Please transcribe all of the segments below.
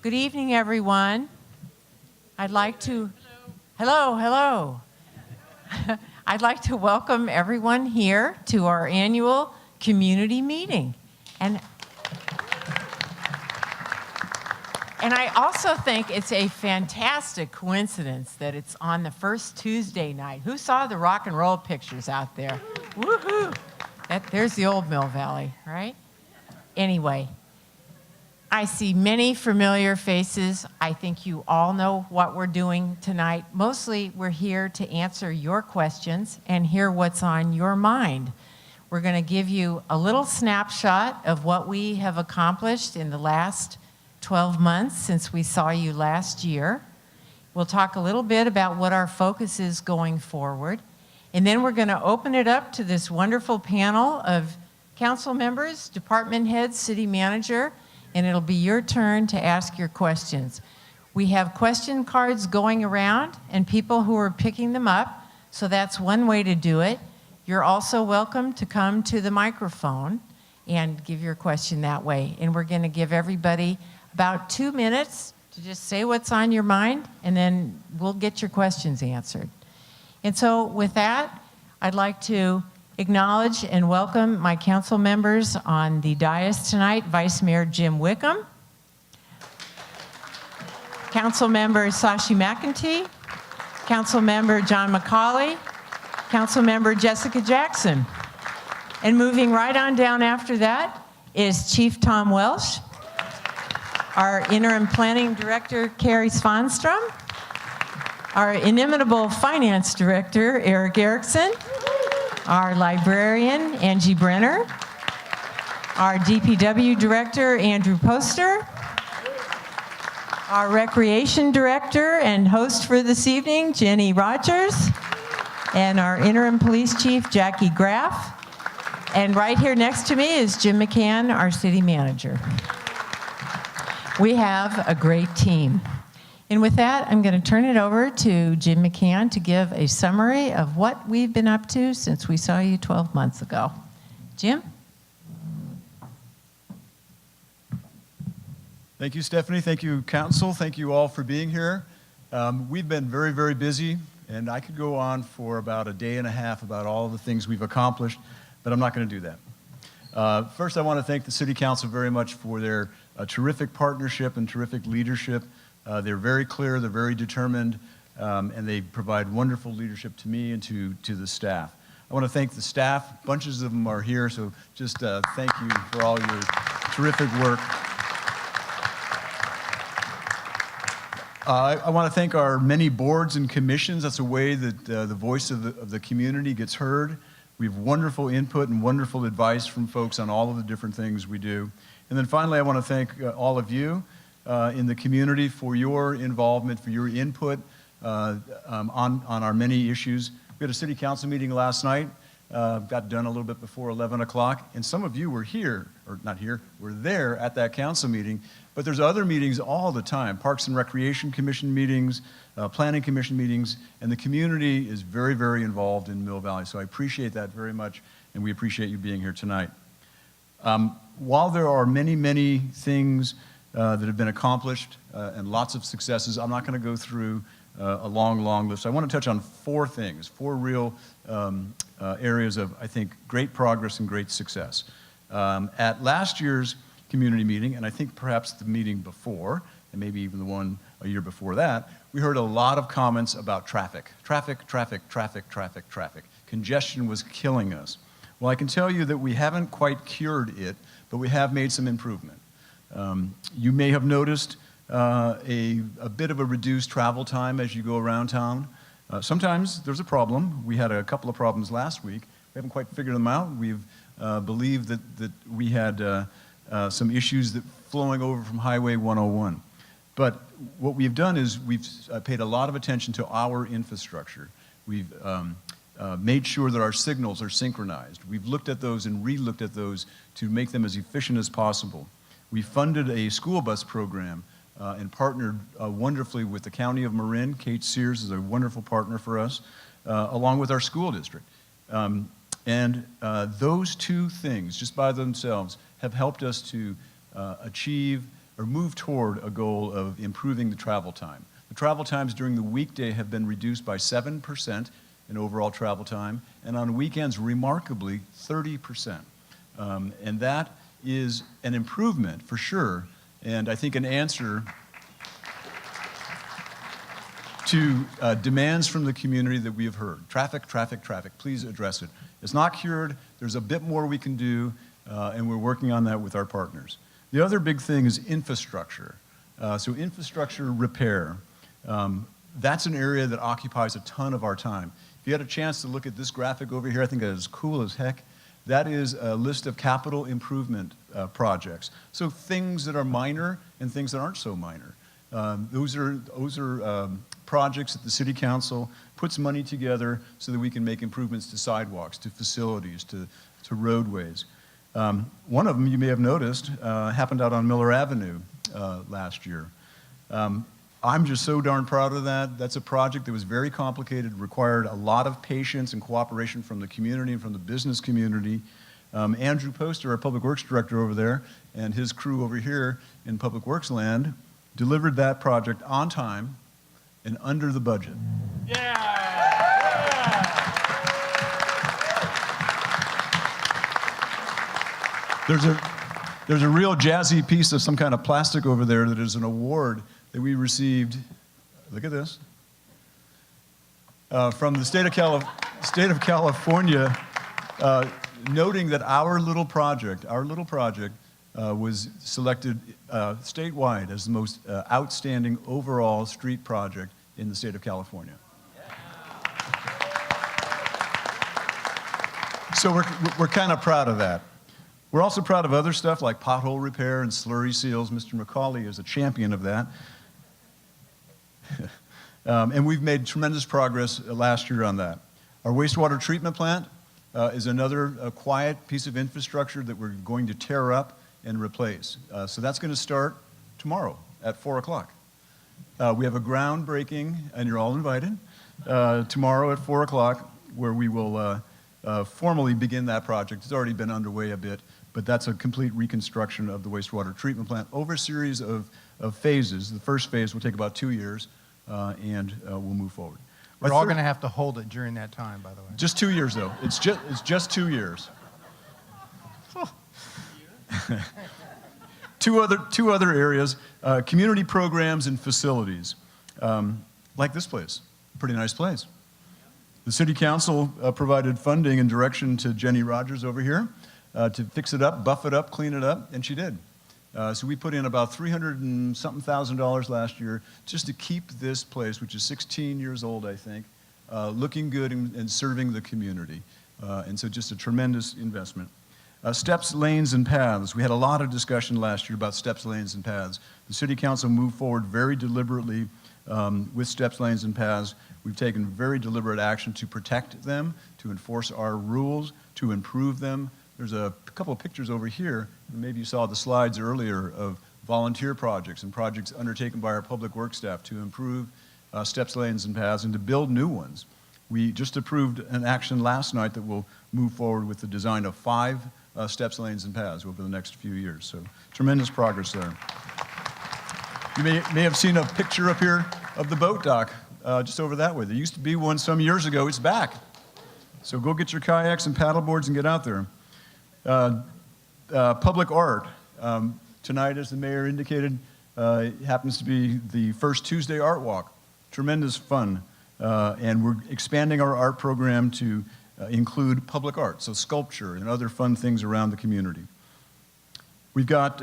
Good evening, everyone. I'd like to, hello. I'd like to welcome everyone here to our annual community meeting. And I also think it's a fantastic coincidence that it's on the first Tuesday night. Who saw the rock and roll pictures out there? Woohoo! There's the old Mill Valley, right? Anyway, I see many familiar faces. I think you all know what we're doing tonight. Mostly, we're here to answer your questions and hear what's on your mind. We're going to give you a little snapshot of what we have accomplished in the last 12 months since we saw you last year. We'll talk a little bit about what our focus is going forward. And then we're going to open it up to this wonderful panel of council members, department heads, city manager, and it'll be your turn to ask your questions. We have question cards going around and people who are picking them up, so that's one way to do it. You're also welcome to come to the microphone and give your question that way. And we're going to give everybody about 2 minutes to just say what's on your mind, and then we'll get your questions answered. And so with that, I'd like to acknowledge and welcome my council members on the dais tonight. Vice Mayor Jim Wickham, Council Member Sashi McEntee, Council Member John McCauley, Council Member Jessica Jackson. And moving right on down after that is Chief Tom Welsh, our Interim Planning Director Carrie Svanstrom, our inimitable Finance Director Eric Erickson, our librarian, Angie Brenner, our DPW Director, Andrew Poster, our Recreation Director and host for this evening, Jenny Rogers, and our Interim Police Chief, Jackie Graff. And right here next to me is Jim McCann, our City Manager. We have a great team. And with that, I'm going to turn it over to Jim McCann to give a summary of what we've been up to since we saw you 12 months ago. Jim? Thank you, Stephanie. Thank you, Council. Thank you all for being here. We've been very, very busy, and I could go on for about a day and a half about all the things we've accomplished, but I'm not going to do that. First, I want to thank the City Council very much for their terrific partnership and terrific leadership. They're very clear, they're very determined, and they provide wonderful leadership to me and to the staff. I want to thank the staff. Bunches of them are here, so just thank you for all your terrific work. I want to thank our many boards and commissions. That's a way that the voice of the community gets heard. We have wonderful input and wonderful advice from folks on all of the different things we do. And then finally, I want to thank all of you in the community for your involvement, for your input on our many issues. We had a city council meeting last night, got done a little bit before 11 o'clock, and some of you were here, or not here, were there at that council meeting, but there's other meetings all the time, Parks and Recreation Commission meetings, Planning Commission meetings, and the community is very, very involved in Mill Valley, so I appreciate that very much, and we appreciate you being here tonight. While there are many, many things that have been accomplished and lots of successes, I'm not going to go through a long, long list. I want to touch on four things, four real areas of, I think, great progress and great success. At last year's community meeting, and I think perhaps the meeting before, and maybe even the one a year before that, we heard a lot of comments about traffic. Traffic. Congestion was killing us. Well, I can tell you that we haven't quite cured it, but we have made some improvement. You may have noticed a bit of a reduced travel time as you go around town. Sometimes there's a problem. We had a couple of problems last week. We haven't quite figured them out. We've believed that we had some issues that flowing over from Highway 101. But what we've done is we've paid a lot of attention to our infrastructure. We've made sure that our signals are synchronized. We've looked at those and re-looked at those to make them as efficient as possible. We funded a school bus program and partnered wonderfully with the County of Marin. Kate Sears is a wonderful partner for us, along with our school district. Those two things, just by themselves, have helped us to achieve or move toward a goal of improving the travel time. The travel times during the weekday have been reduced by 7% in overall travel time, and on weekends, remarkably, 30%. And that is an improvement for sure, and I think an answer to demands from the community that we have heard. Traffic, traffic, traffic, please address it. It's not cured, there's a bit more we can do, and we're working on that with our partners. The other big thing is infrastructure. So infrastructure repair, that's an area that occupies a ton of our time. If you had a chance to look at this graphic over here, I think that is cool as heck. That is a list of capital improvement projects. So things that are minor and things that aren't so minor. Those are projects that the City Council puts money together so that we can make improvements to sidewalks, to facilities, to roadways. One of them, you may have noticed, happened out on Miller Avenue last year. I'm just so darn proud of that. That's a project that was very complicated, required a lot of patience and cooperation from the community and from the business community. Andrew Poster, our Public Works Director over there, and his crew over here in Public Works land, delivered that project on time and under the budget. There's a real jazzy piece of some kind of plastic over there that is an award that we received, look at this, from the state of California, noting that our little project was selected statewide as the most outstanding overall street project in the state of California. So we're kind of proud of that. We're also proud of other stuff like pothole repair and slurry seals. Mr. McCauley is a champion of that. And we've made tremendous progress last year on that. Our wastewater treatment plant is another quiet piece of infrastructure that we're going to tear up and replace. So that's going to start tomorrow at 4 o'clock. We have a groundbreaking, and you're all invited, tomorrow at 4 o'clock, where we will formally begin that project. It's already been underway a bit, but that's a complete reconstruction of the wastewater treatment plant over a series of phases. The first phase will take about 2 years, and we'll move forward. We're all going to have to hold it during that time, by the way. Just 2 years, though. It's just 2 years. Two other areas, community programs and facilities, like this place, pretty nice place. The City Council provided funding and direction to Jenny Rogers over here to fix it up, buff it up, clean it up, and she did. So we put in about $300 and something thousand last year just to keep this place, which is 16 years old, I think, looking good and serving the community. And so just a tremendous investment. Steps, lanes, and paths. We had a lot of discussion last year about steps, lanes, and paths. The City Council moved forward very deliberately with steps, lanes, and paths. We've taken very deliberate action to protect them, to enforce our rules, to improve them. There's a couple of pictures over here. Maybe you saw the slides earlier of volunteer projects and projects undertaken by our public works staff to improve steps, lanes, and paths and to build new ones. We just approved an action last night that will move forward with the design of 5 steps, lanes, and paths over the next few years. So tremendous progress there. You may have seen a picture up here of the boat dock just over that way. There used to be one some years ago. It's back. So go get your kayaks and paddle boards and get out there. Public art. Tonight, as the mayor indicated, happens to be the first Tuesday art walk. Tremendous fun. And we're expanding our art program to include public art, so sculpture and other fun things around the community. We've got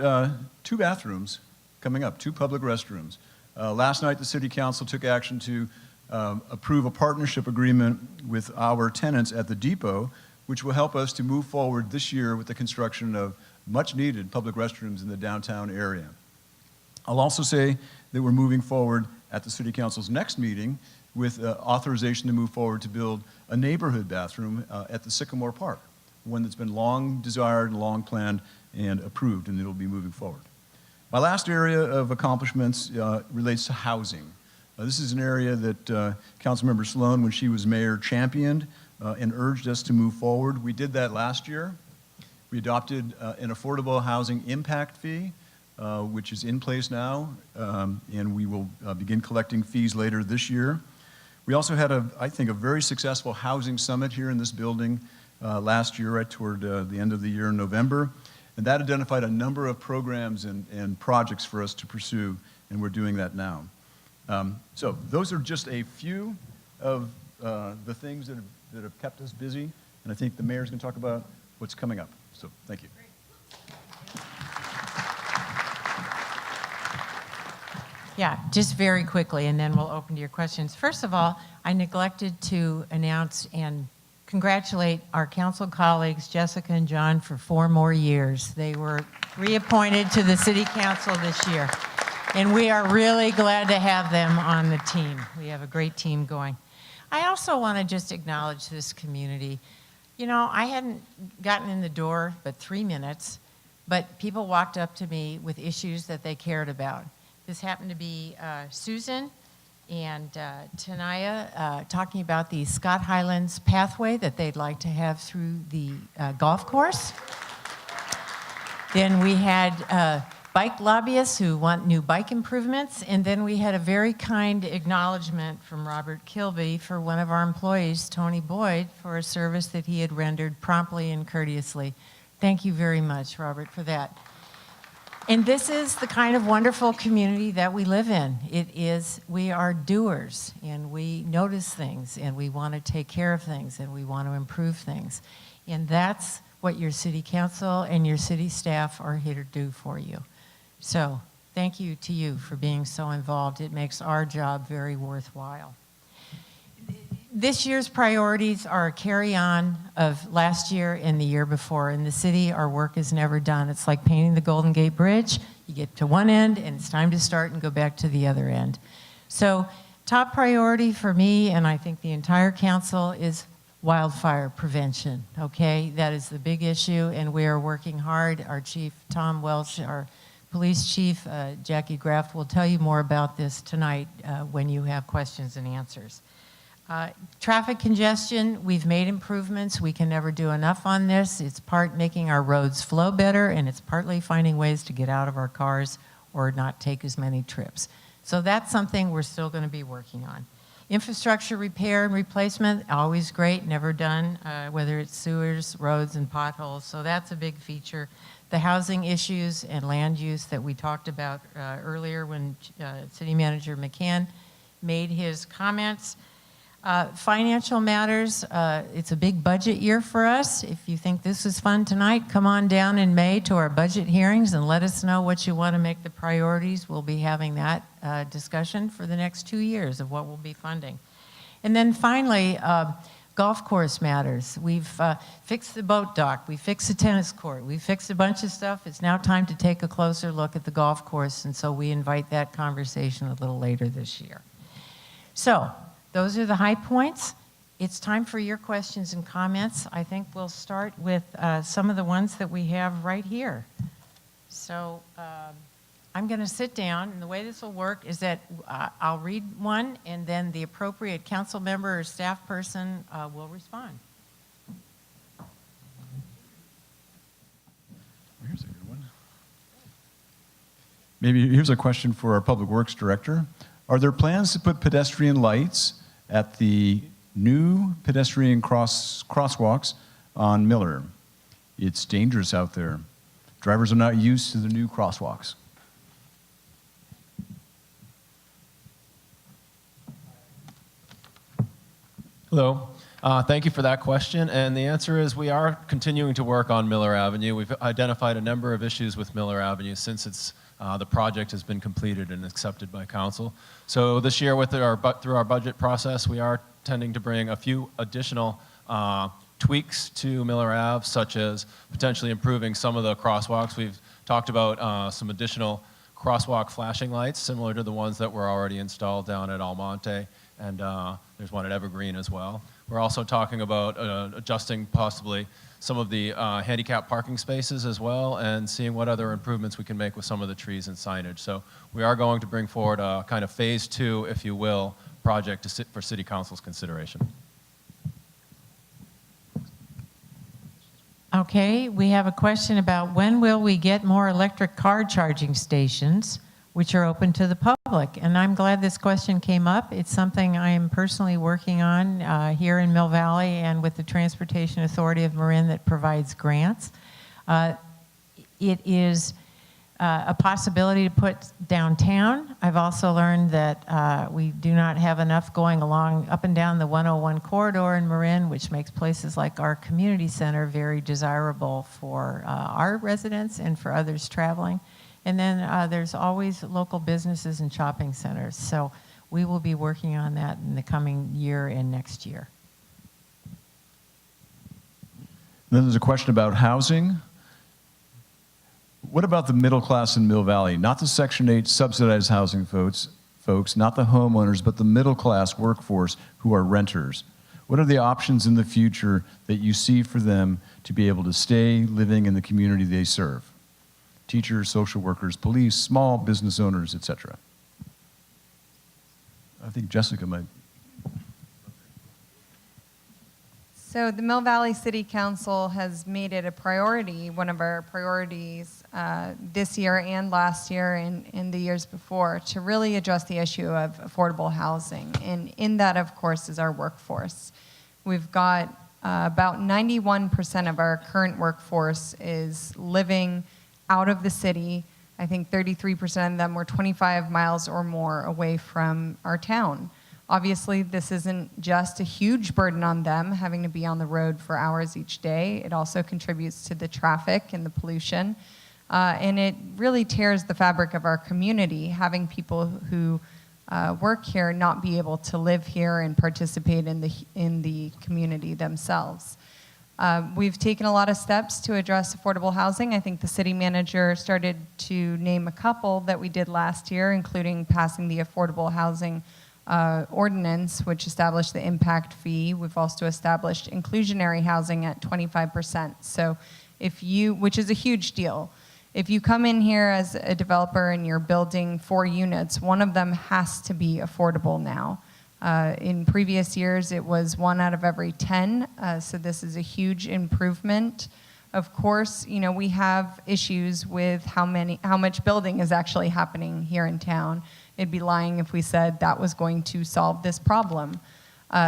2 bathrooms coming up, 2 public restrooms. Last night, the City Council took action to approve a partnership agreement with our tenants at the depot, which will help us to move forward this year with the construction of much-needed public restrooms in the downtown area. I'll also say that we're moving forward at the City Council's next meeting with authorization to move forward to build a neighborhood bathroom at the Sycamore Park, one that's been long desired and long planned and approved, and it'll be moving forward. My last area of accomplishments relates to housing. This is an area that Councilmember Sloan, when she was mayor, championed and urged us to move forward. We did that last year. We adopted an affordable housing impact fee which is in place now, and we will begin collecting fees later this year. We also had, I think, a very successful housing summit here in this building last year, right toward the end of the year in November, and that identified a number of programs and projects for us to pursue, and we're doing that now. So those are just a few of the things that have kept us busy, and I think the mayor's going to talk about what's coming up. So thank you. Yeah, just very quickly, and then we'll open to your questions. First of all, I neglected to announce and congratulate our council colleagues, Jessica and John, for 4 more years. They were reappointed to the City Council this year, and we are really glad to have them on the team. We have a great team going. I also want to just acknowledge this community. You know, I hadn't gotten in the door but 3 minutes, but people walked up to me with issues that they cared about. This happened to be Susan and Tanaya talking about the Scott Highlands pathway that they'd like to have through the golf course. Then we had bike lobbyists who want new bike improvements. And then we had a very kind acknowledgement from Robert Kilby for one of our employees, Tony Boyd, for a service that he had rendered promptly and courteously. Thank you very much, Robert, for that. And this is the kind of wonderful community that we live in. We are doers, and we notice things, and we want to take care of things, and we want to improve things. And that's what your city council and your city staff are here to do for you. So thank you to you for being so involved. It makes our job very worthwhile. This year's priorities are a carry-on of last year and the year before. In the city, our work is never done. It's like painting the Golden Gate Bridge. You get to one end, and it's time to start and go back to the other end. So top priority for me, and I think the entire council, is wildfire prevention, okay? That is the big issue, and we are working hard. Our chief, Tom Welch, our police chief, Jackie Graff, will tell you more about this tonight when you have questions and answers. Traffic congestion, we've made improvements. We can never do enough on this. It's part making our roads flow better, and it's partly finding ways to get out of our cars or not take as many trips. So that's something we're still going to be working on. Infrastructure repair and replacement, always great, never done, whether it's sewers, roads, and potholes. So that's a big feature. The housing issues and land use that we talked about earlier when City Manager McCann made his comments. Financial matters, it's a big budget year for us. If you think this is fun tonight, come on down in May to our budget hearings and let us know what you want to make the priorities. We'll be having that discussion for the next 2 years of what we'll be funding. And then finally, golf course matters. We've fixed the boat dock, we fixed the tennis court, we fixed a bunch of stuff. It's now time to take a closer look at the golf course, and so we invite that conversation a little later this year. So, those are the high points. It's time for your questions and comments. I think we'll start with some of the ones that we have right here. So I'm going to sit down, and the way this will work is that I'll read one, and then the appropriate council member or staff person will respond. Here's a good one. Maybe here's a question for our Public Works Director. Are there plans to put pedestrian lights at the new pedestrian crosswalks on Miller? It's dangerous out there. Drivers are not used to the new crosswalks. Hello. Thank you for that question. And the answer is we are continuing to work on Miller Avenue. We've identified a number of issues with Miller Avenue since the project has been completed and accepted by council. So this year, through our budget process, we are tending to bring a few additional tweaks to Miller Ave, such as potentially improving some of the crosswalks. We've talked about some additional crosswalk flashing lights, similar to the ones that were already installed down at Almonte, and there's one at Evergreen as well. We're also talking about adjusting possibly some of the handicap parking spaces as well, and seeing what other improvements we can make with some of the trees and signage. So we are going to bring forward a kind of phase 2, if you will, project for City Council's consideration. Okay. Okay, we have a question about when will we get more electric car charging stations which are open to the public? And I'm glad this question came up. It's something I am personally working on here in Mill Valley and with the Transportation Authority of Marin that provides grants. It is a possibility to put downtown. I've also learned that we do not have enough going along up and down the 101 corridor in Marin, which makes places like our community center very desirable for our residents and for others traveling. And then there's always local businesses and shopping centers. So we will be working on that in the coming year and next year. Then there's a question about housing. What about the middle class in Mill Valley? Not the Section 8 subsidized housing folks, not the homeowners, but the middle class workforce who are renters. What are the options in the future that you see for them to be able to stay living in the community they serve? Teachers, social workers, police, small business owners, etc. I think Jessica might. So the Mill Valley City Council has made it a priority, one of our priorities this year and last year and the years before, to really address the issue of affordable housing. And in that, of course, is our workforce. We've got about 91% of our current workforce is living out of the city. I think 33% of them were 25 miles or more away from our town. Obviously, this isn't just a huge burden on them, having to be on the road for hours each day. It also contributes to the traffic and the pollution. And it really tears the fabric of our community, having people who work here not be able to live here and participate in the community themselves. We've taken a lot of steps to address affordable housing. I think the city manager started to name a couple that we did last year, including passing the affordable housing ordinance, which established the impact fee. We've also established inclusionary housing at 25%. So which is a huge deal. If you come in here as a developer and you're building 4 units, one of them has to be affordable now. In previous years, it was 1 out of every 10, so this is a huge improvement. Of course, we have issues with how much building is actually happening here in town. It'd be lying if we said that was going to solve this problem.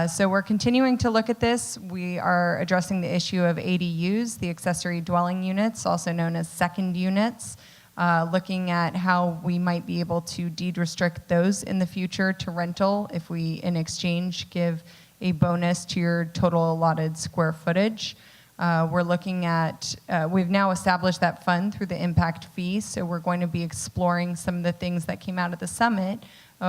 So we're continuing to look at this. We are addressing the issue of ADUs, the accessory dwelling units, also known as second units, looking at how we might be able to deed restrict those in the future to rental if we, in exchange, give a bonus to your total allotted square footage. We're looking at, we've now established that fund through the impact fee, so we're going to be exploring some of the things that came out of the summit,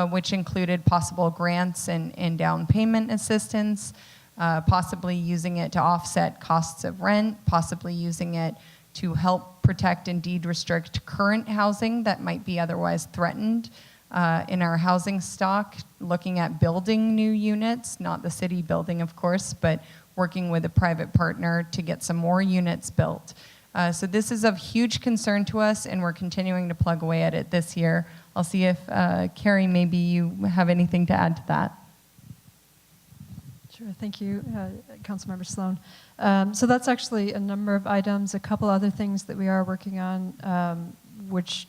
which included possible grants and down payment assistance, possibly using it to offset costs of rent, possibly using it to help protect and deed restrict current housing that might be otherwise threatened in our housing stock, looking at building new units, not the city building, of course, but working with a private partner to get some more units built. So this is of huge concern to us, and we're continuing to plug away at it this year. I'll see if, Carrie, maybe you have anything to add to that. Sure, thank you, Councilmember Sloan. So that's actually a number of items, a couple other things that we are working on, which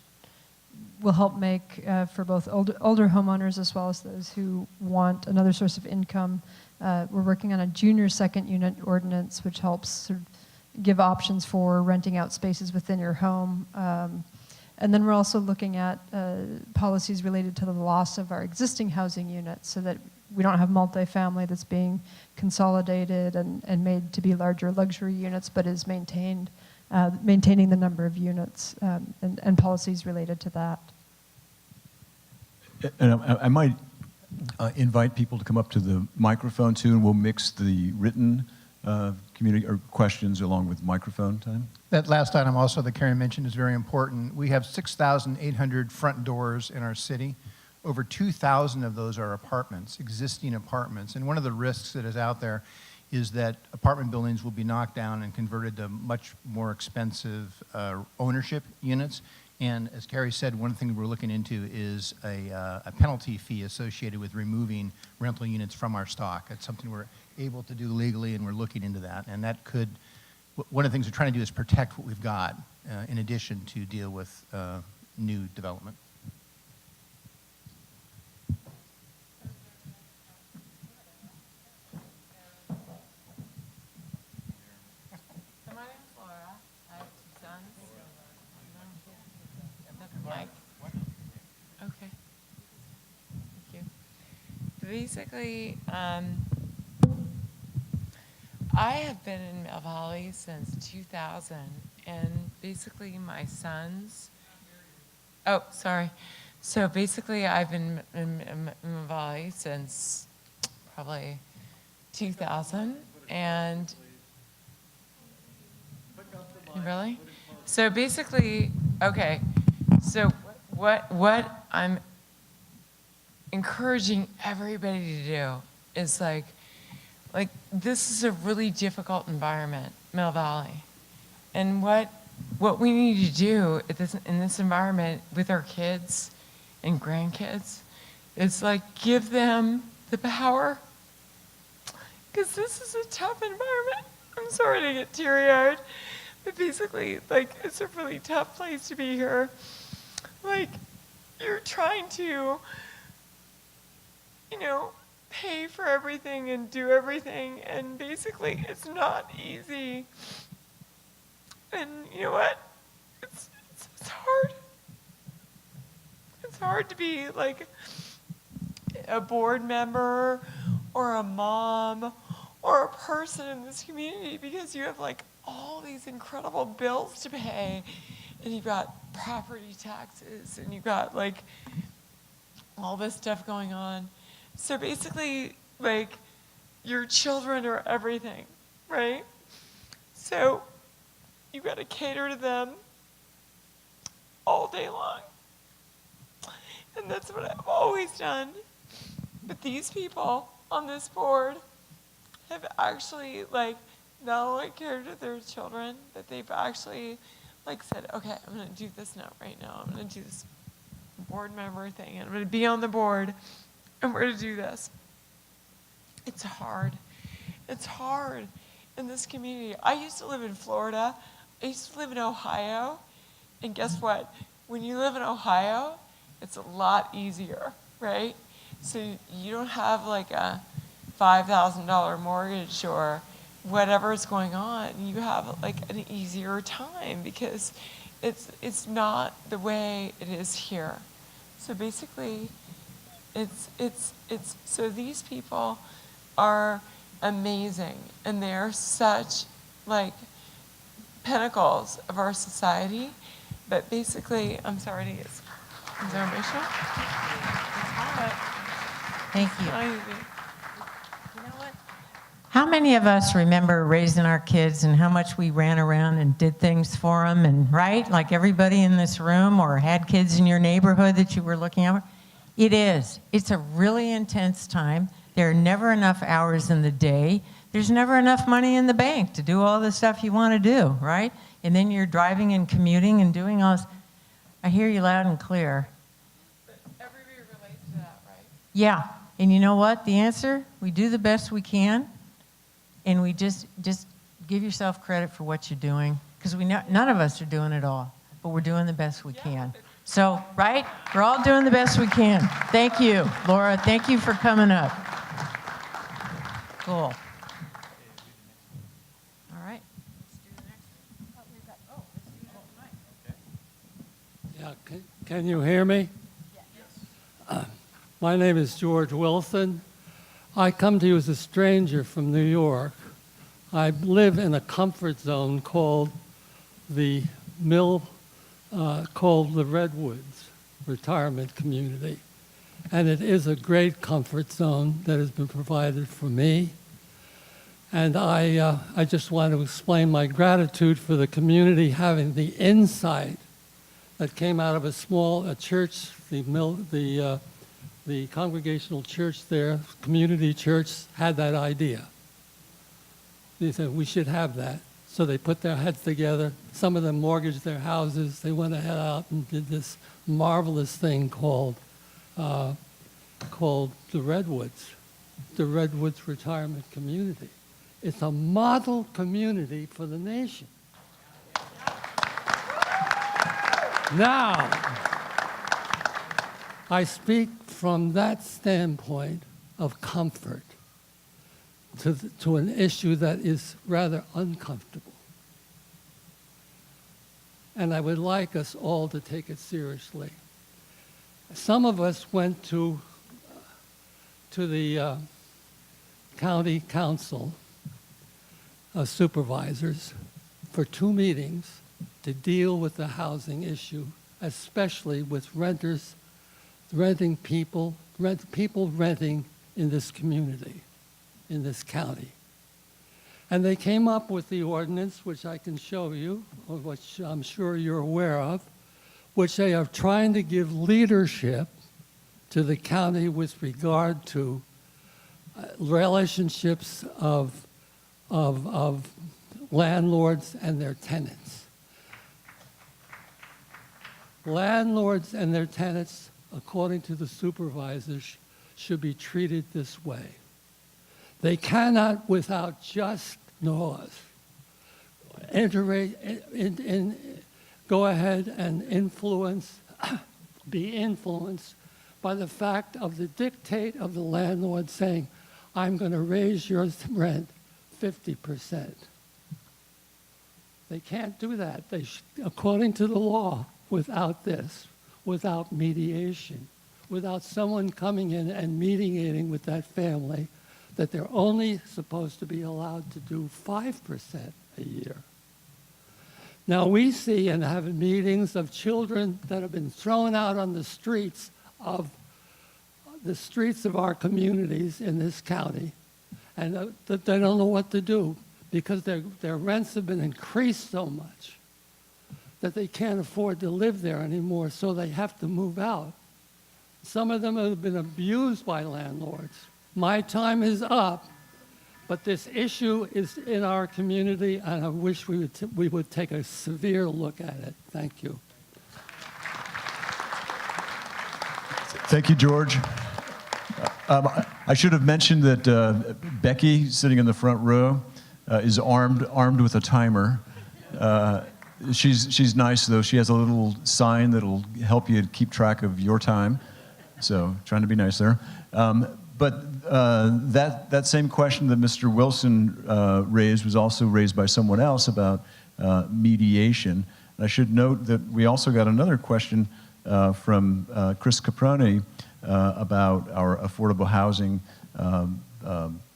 will help make for both older homeowners as well as those who want another source of income. We're working on a junior second unit ordinance, which helps sort of give options for renting out spaces within your home. And then we're also looking at policies related to the loss of our existing housing units so that we don't have multifamily that's being consolidated and made to be larger luxury units, but is maintaining the number of units and policies related to that. And I might invite people to come up to the microphone too, and we'll mix the written community or questions along with microphone time. That last item also that Karen mentioned is very important. We have 6,800 front doors in our city. Over 2,000 of those are apartments, existing apartments. And one of the risks that is out there is that apartment buildings will be knocked down and converted to much more expensive ownership units. And as Carrie said, one thing we're looking into is a penalty fee associated with removing rental units from our stock. That's something we're able to do legally, and we're looking into that. And that could one of the things we're trying to do is protect what we've got in addition to deal with new development. Come on in, Flora. I have two sons. Mike. Okay. Thank you. Basically, I have been in Mill Valley since 2000, and basically my sons. Oh, sorry. So basically, I've been in Mill Valley since probably 2000, and really? So basically, okay. So what I'm encouraging everybody to do is like this is a really difficult environment, Mill Valley, and what we need to do in this environment with our kids and grandkids is like give them the power, because this is a tough environment. I'm sorry to get teary-eyed. But basically, like, it's a really tough place to be here. Like, you're trying to, pay for everything and do everything, and basically, it's not easy. And you know what? It's hard. It's hard to be, like, a board member or a mom or a person in this community, because you have, like, all these incredible bills to pay, and you've got property taxes, and you've got like all this stuff going on. So basically, like, your children are everything, right? So you've got to cater to them all day long. And that's what I've always done. But these people on this board have actually, like, not only cared to their children, but they've actually, like, said, okay, I'm going to do this now, right now. I'm going to do this board member thing, and I'm going to be on the board, and we're going to do this. It's hard. It's hard in this community. I used to live in Florida. I used to live in Ohio. And guess what? When you live in Ohio, it's a lot easier, right? So you don't have like a $5,000 mortgage or whatever's going on. You have like an easier time because it's not the way it is here. So basically, so these people are amazing, and they're such like pinnacles of our society. But basically, I'm sorry to get emotional. Thank you. You know what? How many of us remember raising our kids and how much we ran around and did things for them, and right, like everybody in this room, or had kids in your neighborhood that you were looking after? It is. It's a really intense time. There are never enough hours in the day. There's never enough money in the bank to do all the stuff you want to do, right? And then you're driving and commuting and doing all this. I hear you loud and clear. But everybody relates to that, right? Yeah. And you know what? The answer? We do the best we can, and we just give yourself credit for what you're doing, because none of us are doing it all, but we're doing the best we can. So, right? We're all doing the best we can. Thank you, Laura. Thank you for coming up. Cool. All right. Let's do the next one. Yeah, can you hear me? Yes. My name is George Wilson. I come to you as a stranger from New York. I live in a comfort zone called the Redwoods Retirement Community. And it is a great comfort zone that has been provided for me. And I just want to explain my gratitude for the community having the insight that came out of a church, the Congregational Church there, community church, had that idea. They said, we should have that. So they put their heads together. Some of them mortgaged their houses. They went ahead out and did this marvelous thing called the Redwoods Retirement Community. It's a model community for the nation. Now, I speak from that standpoint of comfort to an issue that is rather uncomfortable. And I would like us all to take it seriously. Some of us went to the county council of supervisors for 2 meetings to deal with the housing issue, especially with renters renting people renting in this community, in this county. And they came up with the ordinance, which I can show you, or which I'm sure you're aware of, which they are trying to give leadership to the county with regard to relationships of landlords and their tenants. Landlords and their tenants, according to the supervisors, should be treated this way. They cannot, without just cause, go ahead and be influenced by the fact of the dictate of the landlord saying, I'm going to raise your rent 50%. They can't do that. According to the law, without this, without mediation, without someone coming in and mediating with that family, that they're only supposed to be allowed to do 5% a year. Now we see and have meetings of children that have been thrown out on the streets of our communities in this county, and that they don't know what to do because their rents have been increased so much that they can't afford to live there anymore, so they have to move out. Some of them have been abused by landlords. My time is up, but this issue is in our community, and I wish we would take a severe look at it. Thank you. Thank you, George. I should have mentioned that Becky, sitting in the front row, is armed with a timer. She's nice, though. She has a little sign that'll help you keep track of your time. So trying to be nice there. But that same question that Mr. Wilson raised was also raised by someone else about mediation. And I should note that we also got another question from Chris Caproni about our affordable housing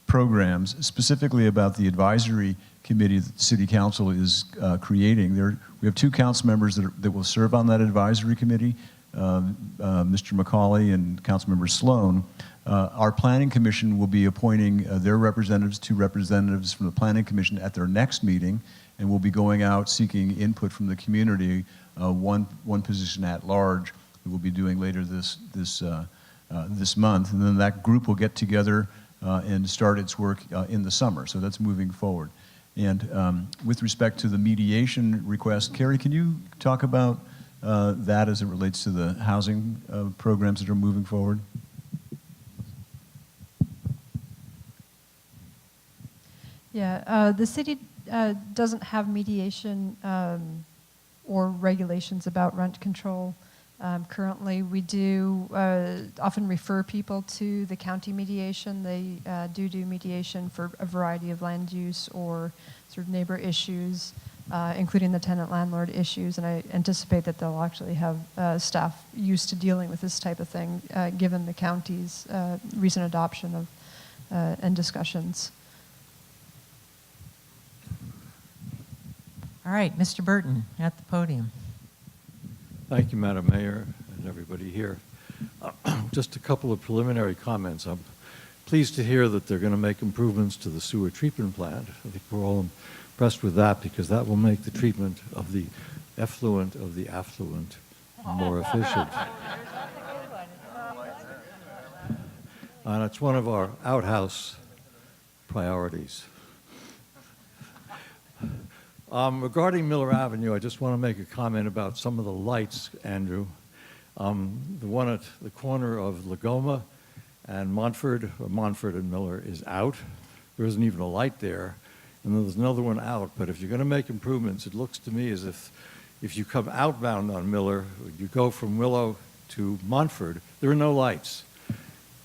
programs, specifically about the advisory committee that the City Council is creating. We have 2 council members that will serve on that advisory committee, Mr. McCauley and Councilmember Sloan. Our Planning Commission will be appointing their representatives, 2 representatives from the Planning Commission at their next meeting, and we'll be going out seeking input from the community, one position at large that we'll be doing later this month. And then that group will get together and start its work in the summer. So that's moving forward. And with respect to the mediation request, Carrie, can you talk about that as it relates to the housing programs that are moving forward? Yeah, the city doesn't have mediation or regulations about rent control. Currently, we do often refer people to the county mediation. They do mediation for a variety of land use or sort of neighbor issues, including the tenant-landlord issues, and I anticipate that they'll actually have staff used to dealing with this type of thing, given the county's recent adoption of and discussions. All right, Mr. Burton at the podium. Thank you, Madam Mayor, and everybody here. Just a couple of preliminary comments. I'm pleased to hear that they're going to make improvements to the sewer treatment plant. I think we're all impressed with that because that will make the treatment of the effluent of the affluent more efficient. And it's one of our outhouse priorities. Regarding Miller Avenue, I just want to make a comment about some of the lights, Andrew. The one at the corner of Lagoma and Montford and Miller is out. There isn't even a light there. And then there's another one out. But if you're going to make improvements, it looks to me as if you come outbound on Miller, you go from Willow to Montford, there are no lights.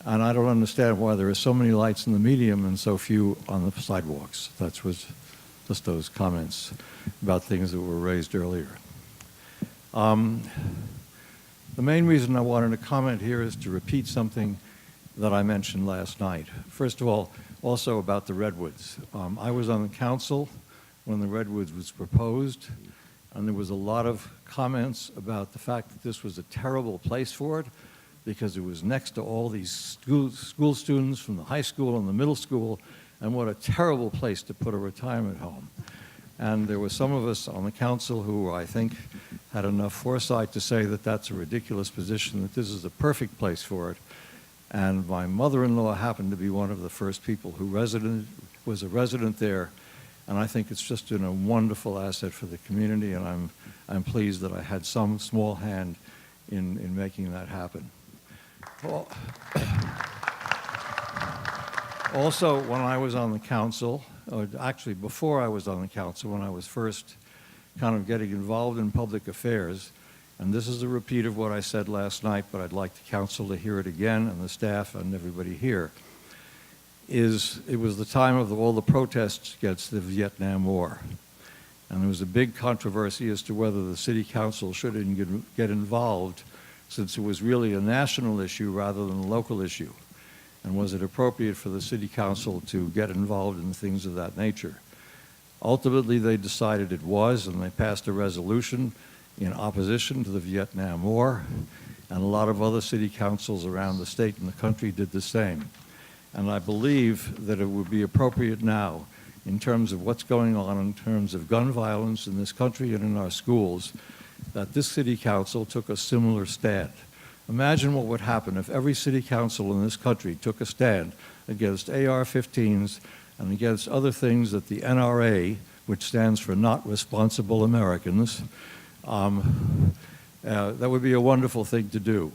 And I don't understand why there are so many lights in the medium and so few on the sidewalks. That was just those comments about things that were raised earlier. The main reason I wanted to comment here is to repeat something that I mentioned last night. First of all, also about the Redwoods. I was on the council when the Redwoods was proposed, and there was a lot of comments about the fact that this was a terrible place for it because it was next to all these school students from the high school and the middle school, and what a terrible place to put a retirement home. And there were some of us on the council who I think had enough foresight to say that that's a ridiculous position, that this is the perfect place for it. And my mother-in-law happened to be one of the first people who was a resident there. And I think it's just been a wonderful asset for the community, and I'm pleased that I had some small hand in making that happen. Well, also, when I was on the council, or actually before I was on the council, when I was first kind of getting involved in public affairs, and this is a repeat of what I said last night, but I'd like the council to hear it again, and the staff and everybody here, it was the time of all the protests against the Vietnam War. And there was a big controversy as to whether the city council should get involved, since it was really a national issue rather than a local issue. And was it appropriate for the city council to get involved in things of that nature? Ultimately, they decided it was, and they passed a resolution in opposition to the Vietnam War, and a lot of other city councils around the state and the country did the same. And I believe that it would be appropriate now, in terms of what's going on in terms of gun violence in this country and in our schools, that this city council took a similar stand. Imagine what would happen if every city council in this country took a stand against AR-15s and against other things that the NRA, which stands for Not Responsible Americans, that would be a wonderful thing to do.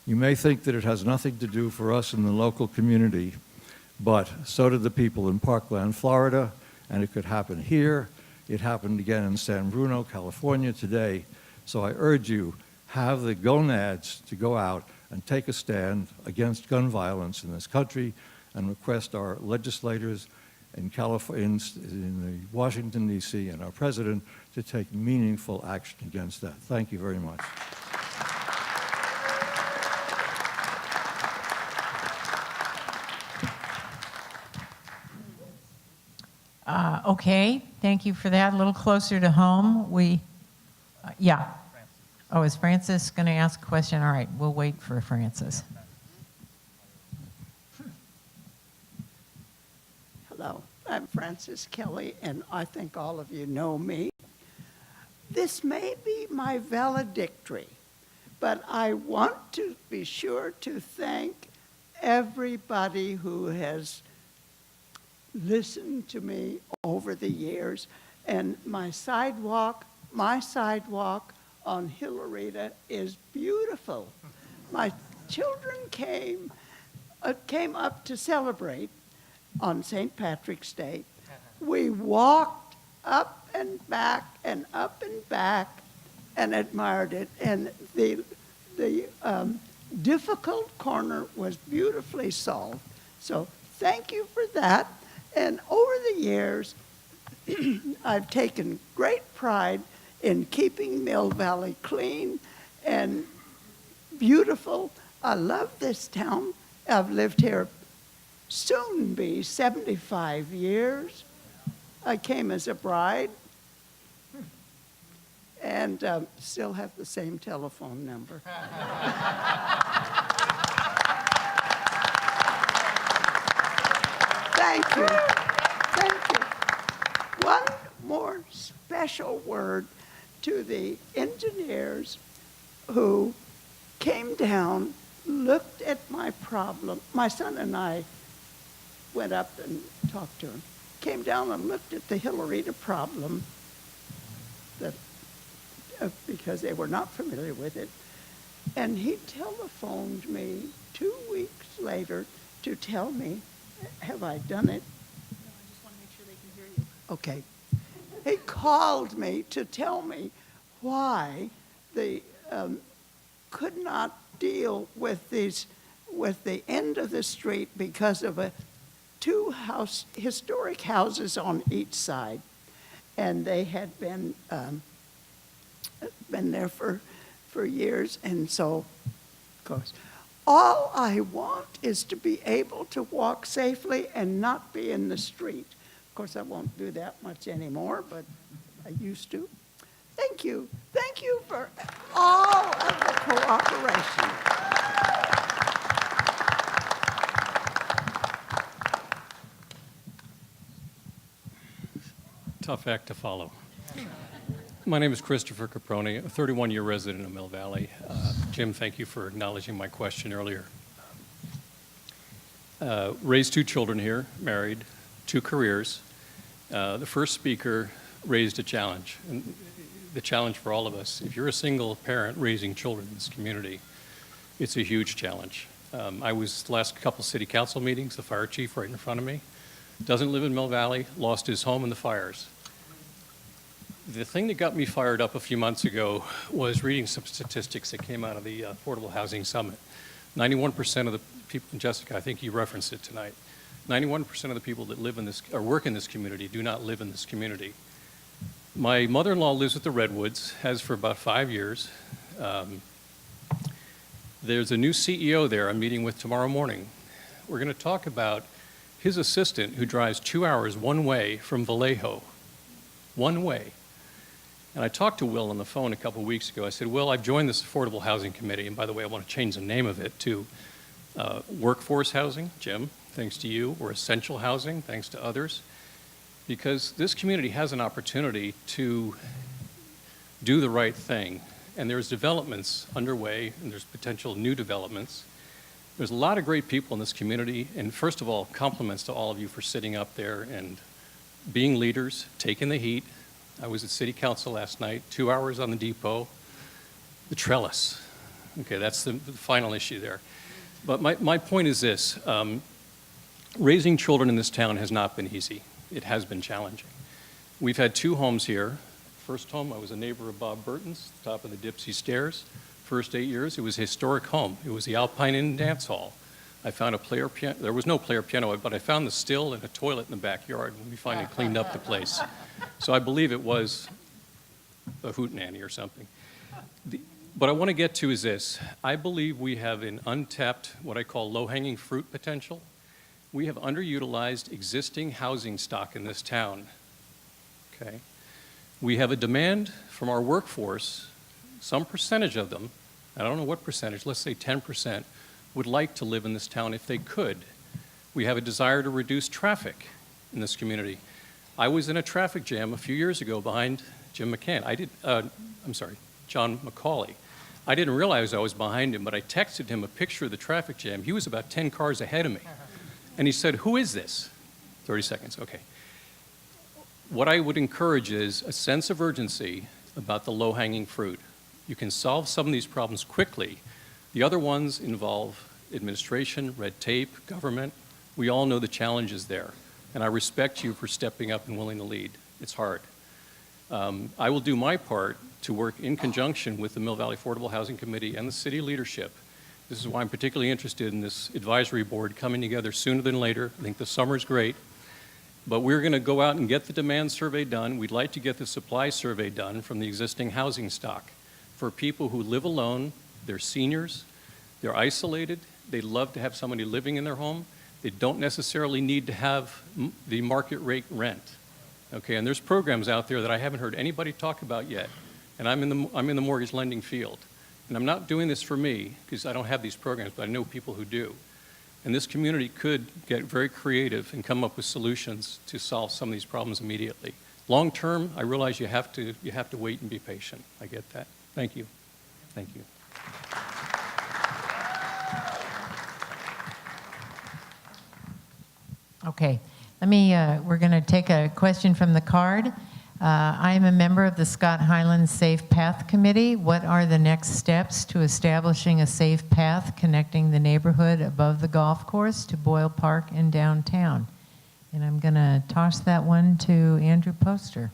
You may think that it has nothing to do for us in the local community, but so did the people in Parkland, Florida, and it could happen here. It happened again in San Bruno, California today. So I urge you, have the gonads to go out and take a stand against gun violence in this country, and request our legislators in Washington, D.C., and our president to take meaningful action against that. Thank you very much. Okay, thank you for that. A little closer to home, yeah. Oh, is Francis going to ask a question? All right, we'll wait for Francis. Hello, I'm Francis Kelly, and I think all of you know me. This may be my valedictory, but I want to be sure to thank everybody who has listened to me over the years. And my sidewalk on Hillarita is beautiful. My children came up to celebrate on St. Patrick's Day. We walked up and back and up and back and admired it. And the difficult corner was beautifully solved. So thank you for that. And over the years, I've taken great pride in keeping Mill Valley clean and beautiful. I love this town. I've lived here soon be 75 years. I came as a bride and still have the same telephone number. Thank you. Thank you. One more special word to the engineers who came down, looked at my problem. My son and I went up and talked to him. Came down and looked at the Hillarita problem because they were not familiar with it. And he telephoned me 2 weeks later to tell me, have I done it? Okay. He called me to tell me why they could not deal with the end of the street because of two historic houses on each side, and they had been there for years, and so, of course, all I want is to be able to walk safely and not be in the street. Of course, I won't do that much anymore, but I used to. Thank you. Thank you for all of the cooperation. Tough act to follow. My name is Christopher Caproni, a 31-year resident of Mill Valley. Jim, thank you for acknowledging my question earlier. Raised 2 children here, married, 2 careers. The first speaker raised a challenge, and the challenge for all of us. If you're a single parent raising children in this community, it's a huge challenge. I was the last couple city council meetings, the fire chief right in front of me, doesn't live in Mill Valley, lost his home in the fires. The thing that got me fired up a few months ago was reading some statistics that came out of the Affordable Housing Summit. 91% of the people, and Jessica, I think you referenced it tonight, 91% of the people that live in this or work in this community do not live in this community. My mother-in-law lives at the Redwoods, has for about 5 years. There's a new CEO there I'm meeting with tomorrow morning. We're going to talk about his assistant who drives 2 hours one way from Vallejo, one way. And I talked to Will on the phone a couple weeks ago. I said, Will, I've joined this Affordable Housing Committee, and by the way, I want to change the name of it to Workforce Housing, Jim, thanks to you, or Essential Housing, thanks to others, because this community has an opportunity to do the right thing. And there's developments underway, and there's potential new developments. There's a lot of great people in this community, and first of all, compliments to all of you for sitting up there and being leaders, taking the heat. I was at City Council last night, 2 hours on the depot. The trellis. Okay, that's the final issue there. But my point is this. Raising children in this town has not been easy. It has been challenging. We've had 2 homes here. First home, I was a neighbor of Bob Burton's, top of the Dipsy Stairs. First 8 years, it was a historic home. It was the Alpine Inn Dance Hall. I found a player piano. There was no player piano, but I found the still and a toilet in the backyard when we finally cleaned up the place. So I believe it was a hootenanny or something. What I want to get to is this. I believe we have an untapped, what I call low-hanging fruit potential. We have underutilized existing housing stock in this town. Okay? We have a demand from our workforce, some percentage of them, I don't know what percentage, let's say 10%, would like to live in this town if they could. We have a desire to reduce traffic in this community. I was in a traffic jam a few years ago behind Jim McCann. John McCauley. I didn't realize I was behind him, but I texted him a picture of the traffic jam. He was about 10 cars ahead of me. And he said, "Who is this?" 30 seconds, okay. What I would encourage is a sense of urgency about the low-hanging fruit. You can solve some of these problems quickly. The other ones involve administration, red tape, government. We all know the challenges there. And I respect you for stepping up and willing to lead. It's hard. I will do my part to work in conjunction with the Mill Valley Affordable Housing Committee and the city leadership. This is why I'm particularly interested in this advisory board coming together sooner than later. I think the summer's great. But we're going to go out and get the demand survey done. We'd like to get the supply survey done from the existing housing stock for people who live alone. They're seniors, they're isolated, they love to have somebody living in their home. They don't necessarily need to have the market rate rent. Okay, and there's programs out there that I haven't heard anybody talk about yet. And I'm in the mortgage lending field. And I'm not doing this for me, because I don't have these programs, but I know people who do. And this community could get very creative and come up with solutions to solve some of these problems immediately. Long term, I realize you have to wait and be patient. I get that. Thank you. Thank you. Okay, we're going to take a question from the card. I am a member of the Scott Highlands Safe Path Committee. What are the next steps to establishing a safe path connecting the neighborhood above the golf course to Boyle Park and downtown? And I'm going to toss that one to Andrew Poster.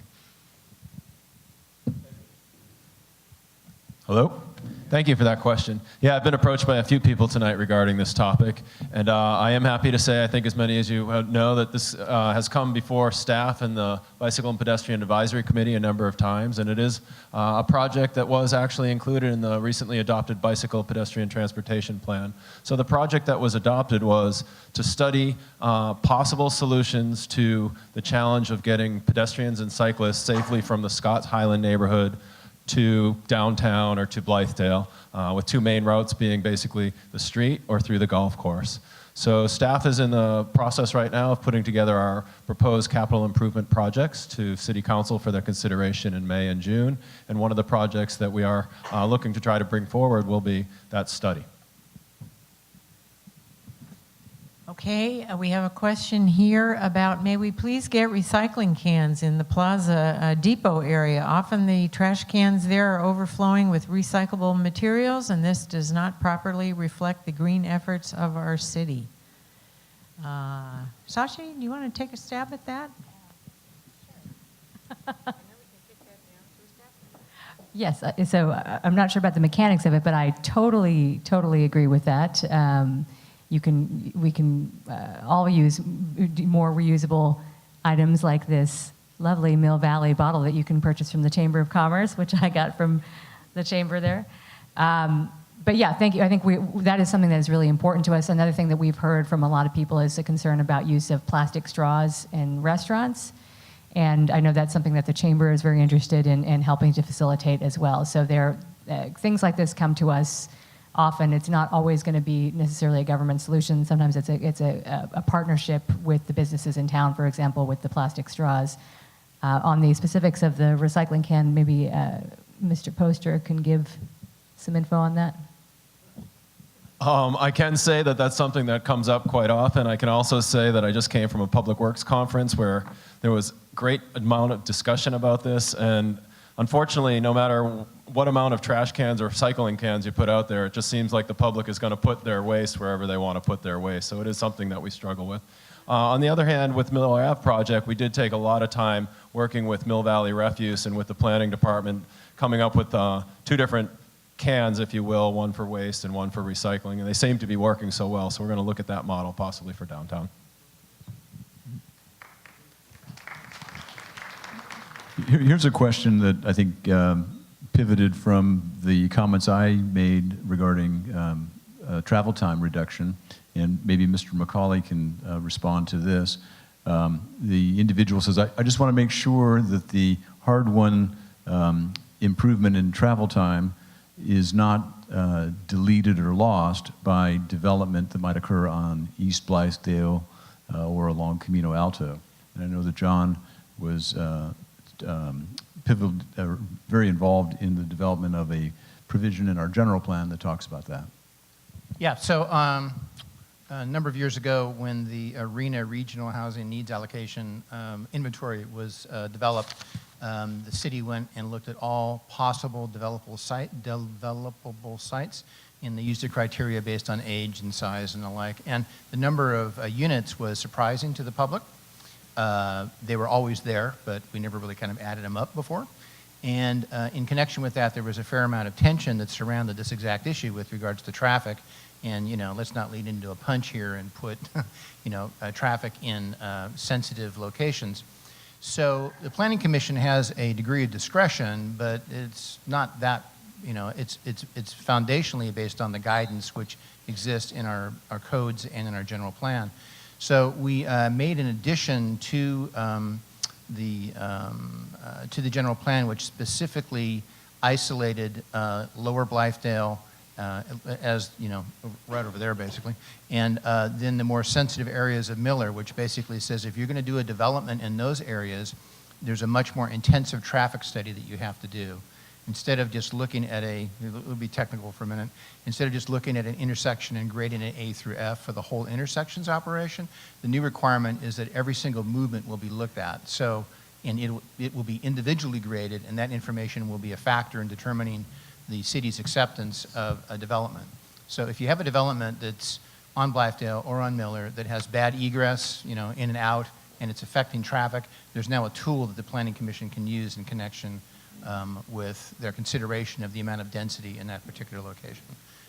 Hello? Thank you for that question. Yeah, I've been approached by a few people tonight regarding this topic, and I am happy to say, I think as many as you know, that this has come before staff and the Bicycle and Pedestrian Advisory Committee a number of times, and it is a project that was actually included in the recently adopted Bicycle Pedestrian Transportation Plan. So the project that was adopted was to study possible solutions to the challenge of getting pedestrians and cyclists safely from the Scotts Highland neighborhood to downtown or to Blythedale, with two main routes being basically the street or through the golf course. So staff is in the process right now of putting together our proposed capital improvement projects to City Council for their consideration in May and June. And one of the projects that we are looking to try to bring forward will be that study. Okay, we have a question here about, may we please get recycling cans in the Plaza Depot area? Often the trash cans there are overflowing with recyclable materials, and this does not properly reflect the green efforts of our city. Sashi, do you want to take a stab at that? Yes, so I'm not sure about the mechanics of it, but I totally agree with that. We can all use more reusable items like this lovely Mill Valley bottle that you can purchase from the Chamber of Commerce, which I got from the Chamber there. But yeah, thank you. I think that is something that is really important to us. Another thing that we've heard from a lot of people is a concern about use of plastic straws in restaurants. And I know that's something that the Chamber is very interested in helping to facilitate as well. So things like this come to us often. It's not always going to be necessarily a government solution. Sometimes it's a partnership with the businesses in town, for example, with the plastic straws. On the specifics of the recycling can, maybe Mr. Poster can give some info on that. I can say that that's something that comes up quite often. I can also say that I just came from a Public Works conference where there was great amount of discussion about this, and unfortunately, no matter what amount of trash cans or recycling cans you put out there, it just seems like the public is going to put their waste wherever they want to put their waste. So it is something that we struggle with. On the other hand, with Miller Ave project, we did take a lot of time working with Mill Valley Refuse and with the planning department, coming up with two different cans, if you will, one for waste and one for recycling. And they seem to be working so well, so we're going to look at that model possibly for downtown. Here's a question that I think pivoted from the comments I made regarding travel time reduction, and maybe Mr. McCauley can respond to this. The individual says, I just want to make sure that the hard-won improvement in travel time is not deleted or lost by development that might occur on East Blythedale or along Camino Alto. And I know that John was pivotal, very involved in the development of a provision in our general plan that talks about that. Yeah, so a number of years ago when the Arena Regional Housing Needs Allocation inventory was developed, the city went and looked at all possible developable sites, and they used a criteria based on age and size and the like. And the number of units was surprising to the public. They were always there, but we never really kind of added them up before. And in connection with that, there was a fair amount of tension that surrounded this exact issue with regards to traffic. And, you know, let's not lead into a punch here and put, traffic in sensitive locations. So the Planning Commission has a degree of discretion, but it's not that, it's foundationally based on the guidance which exists in our codes and in our general plan. So we made an addition to the general plan, which specifically isolated Lower Blythedale, as right over there basically, and then the more sensitive areas of Miller, which basically says if you're going to do a development in those areas, there's a much more intensive traffic study that you have to do. Instead of just looking at we'll be technical for a minute, instead of just looking at an intersection and grading it A through F for the whole intersections operation, the new requirement is that every single movement will be looked at. So, and it will be individually graded, and that information will be a factor in determining the city's acceptance of a development. So if you have a development that's on Blythedale or on Miller that has bad egress, in and out, and it's affecting traffic, there's now a tool that the Planning Commission can use in connection with their consideration of the amount of density in that particular location.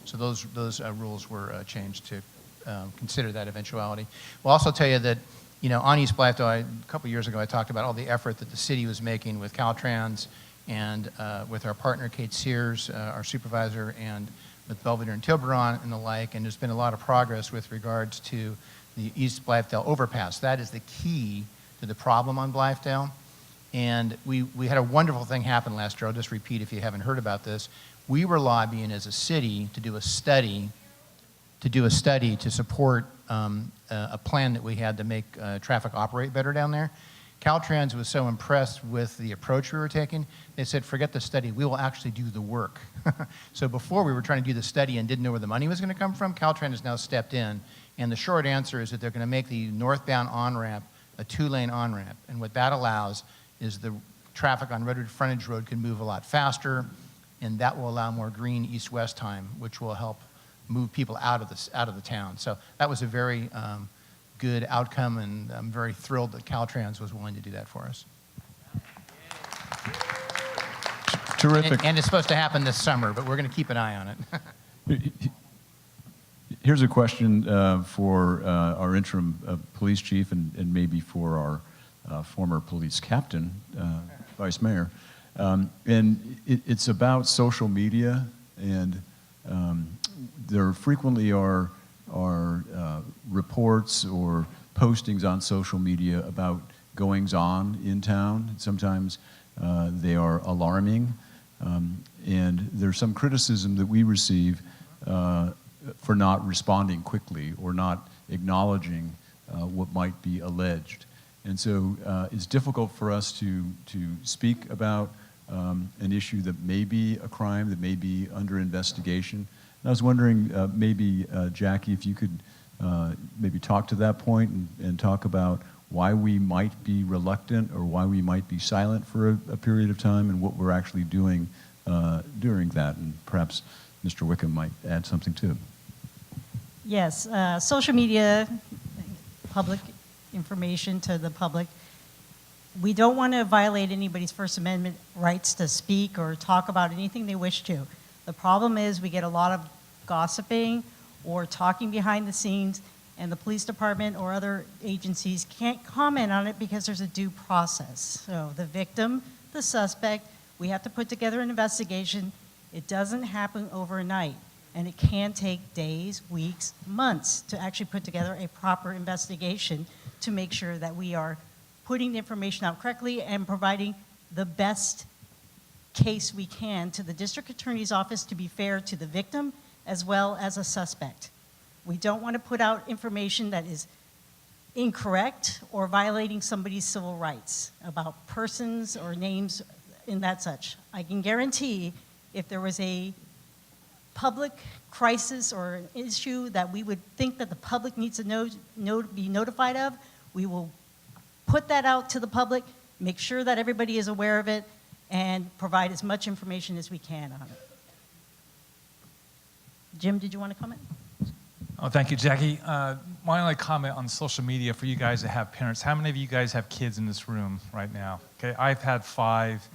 So those rules were changed to consider that eventuality. We'll also tell you that, you know, on East Blythedale, a couple years ago, I talked about all the effort that the city was making with Caltrans and with our partner, Kate Sears, our supervisor, and with Belvedere and Tiburon and the like, and there's been a lot of progress with regards to the East Blythedale overpass. That is the key to the problem on Blythedale. And we had a wonderful thing happen last year. I'll just repeat if you haven't heard about this. We were lobbying as a city to do a study to support a plan that we had to make traffic operate better down there. Caltrans was so impressed with the approach we were taking, they said, forget the study, we will actually do the work. So before we were trying to do the study and didn't know where the money was going to come from, Caltrans has now stepped in. And the short answer is that they're going to make the northbound on-ramp a 2-lane on-ramp. And what that allows is the traffic on Redwood Frontage Road can move a lot faster, and that will allow more green east-west time, which will help move people out of the town. So that was a very good outcome, and I'm very thrilled that Caltrans was willing to do that for us. Terrific. And it's supposed to happen this summer, but we're going to keep an eye on it. Here's a question for our interim police chief and maybe for our former police captain, Vice Mayor. And it's about social media, and there frequently are reports or postings on social media about goings-on in town. Sometimes they are alarming, and there's some criticism that we receive for not responding quickly or not acknowledging what might be alleged. And so it's difficult for us to speak about an issue that may be a crime, that may be under investigation. And I was wondering, maybe, Jackie, if you could maybe talk to that point and talk about why we might be reluctant or why we might be silent for a period of time and what we're actually doing during that. And perhaps Mr. Wickham might add something too. Yes, social media, public information to the public. We don't want to violate anybody's First Amendment rights to speak or talk about anything they wish to. The problem is we get a lot of gossiping or talking behind the scenes, and the police department or other agencies can't comment on it because there's a due process. So the victim, the suspect, we have to put together an investigation. It doesn't happen overnight, and it can take days, weeks, months to actually put together a proper investigation to make sure that we are putting the information out correctly and providing the best case we can to the district attorney's office to be fair to the victim as well as a suspect. We don't want to put out information that is incorrect or violating somebody's civil rights about persons or names and that such. I can guarantee if there was a public crisis or an issue that we would think that the public needs to be notified of, we will put that out to the public, make sure that everybody is aware of it, and provide as much information as we can on it. Jim, did you want to comment? Oh, thank you, Jackie. My only comment on social media for you guys that have parents, how many of you guys have kids in this room right now? Okay, I've had 5.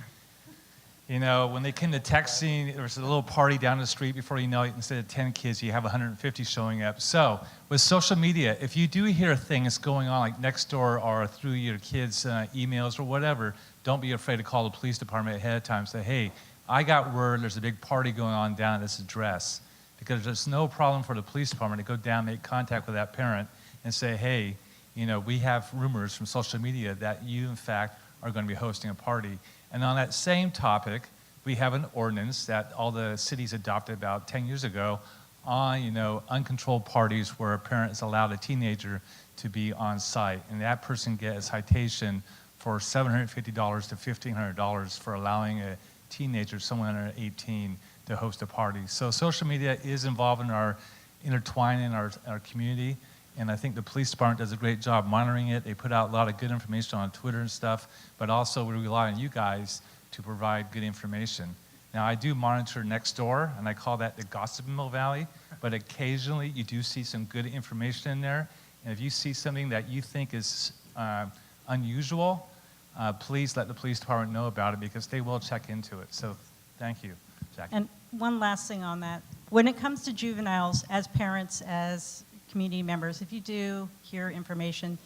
You know, when they came to texting, there was a little party down the street. Before you know it, instead of 10 kids, you have 150 showing up. So with social media, if you do hear a thing that's going on, like next door or through your kids' emails or whatever, don't be afraid to call the police department ahead of time and say, hey, I got word there's a big party going on down at this address. Because there's no problem for the police department to go down, make contact with that parent and say, hey, you know, we have rumors from social media that you, in fact, are going to be hosting a party. And on that same topic, we have an ordinance that all the cities adopted about 10 years ago on, you know, uncontrolled parties where a parent is allowed a teenager to be on site. And that person gets a citation for $750 to $1,500 for allowing a teenager, someone under 18, to host a party. So social media is involved in our intertwined in our community, and I think the police department does a great job monitoring it. They put out a lot of good information on Twitter and stuff, but also we rely on you guys to provide good information. Now I do monitor next door, and I call that the Gossip Mill Valley, but occasionally you do see some good information in there, and if you see something that you think is unusual, please let the police department know about it because they will check into it. So thank you, Jackie. And one last thing on that. When it comes to juveniles, as parents, as community members, if you do hear information,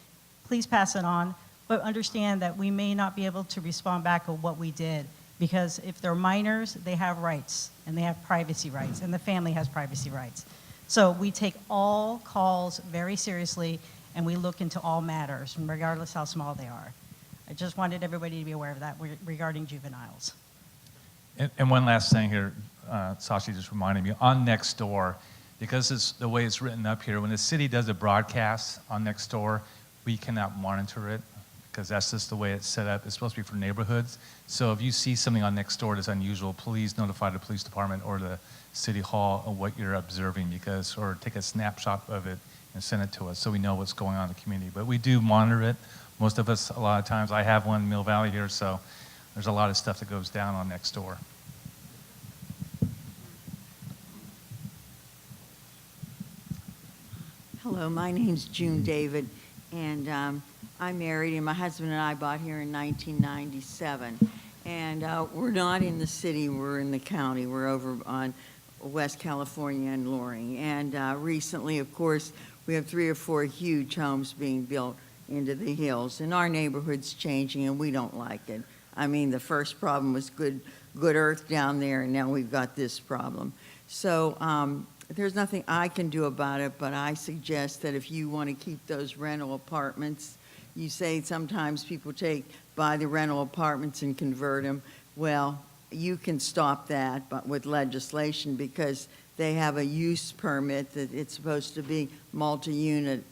please pass it on, but understand that we may not be able to respond back on what we did, because if they're minors, they have rights, and they have privacy rights, and the family has privacy rights. So we take all calls very seriously, and we look into all matters, regardless how small they are. I just wanted everybody to be aware of that regarding juveniles. And one last thing here, Sashi just reminded me, on Nextdoor, because it's the way it's written up here, when the city does a broadcast on Nextdoor, we cannot monitor it because that's just the way it's set up. It's supposed to be for neighborhoods. So if you see something on Nextdoor that's unusual, please notify the police department or the city hall of what you're observing, because, or take a snapshot of it and send it to us so we know what's going on in the community. But we do monitor it. Most of us, a lot of times, I have one in Mill Valley here, so there's a lot of stuff that goes down on Nextdoor. Hello, my name's June David, and I'm married, and my husband and I bought here in 1997. And we're not in the city, we're in the county. We're over on West California and Loring. And recently, of course, we have 3 or 4 huge homes being built into the hills, and our neighborhood's changing, and we don't like it. I mean, the first problem was good earth down there, and now we've got this problem. So there's nothing I can do about it, but I suggest that if you want to keep those rental apartments, you say sometimes people buy the rental apartments and convert them. Well, you can stop that but with legislation, because they have a use permit that it's supposed to be multi-unit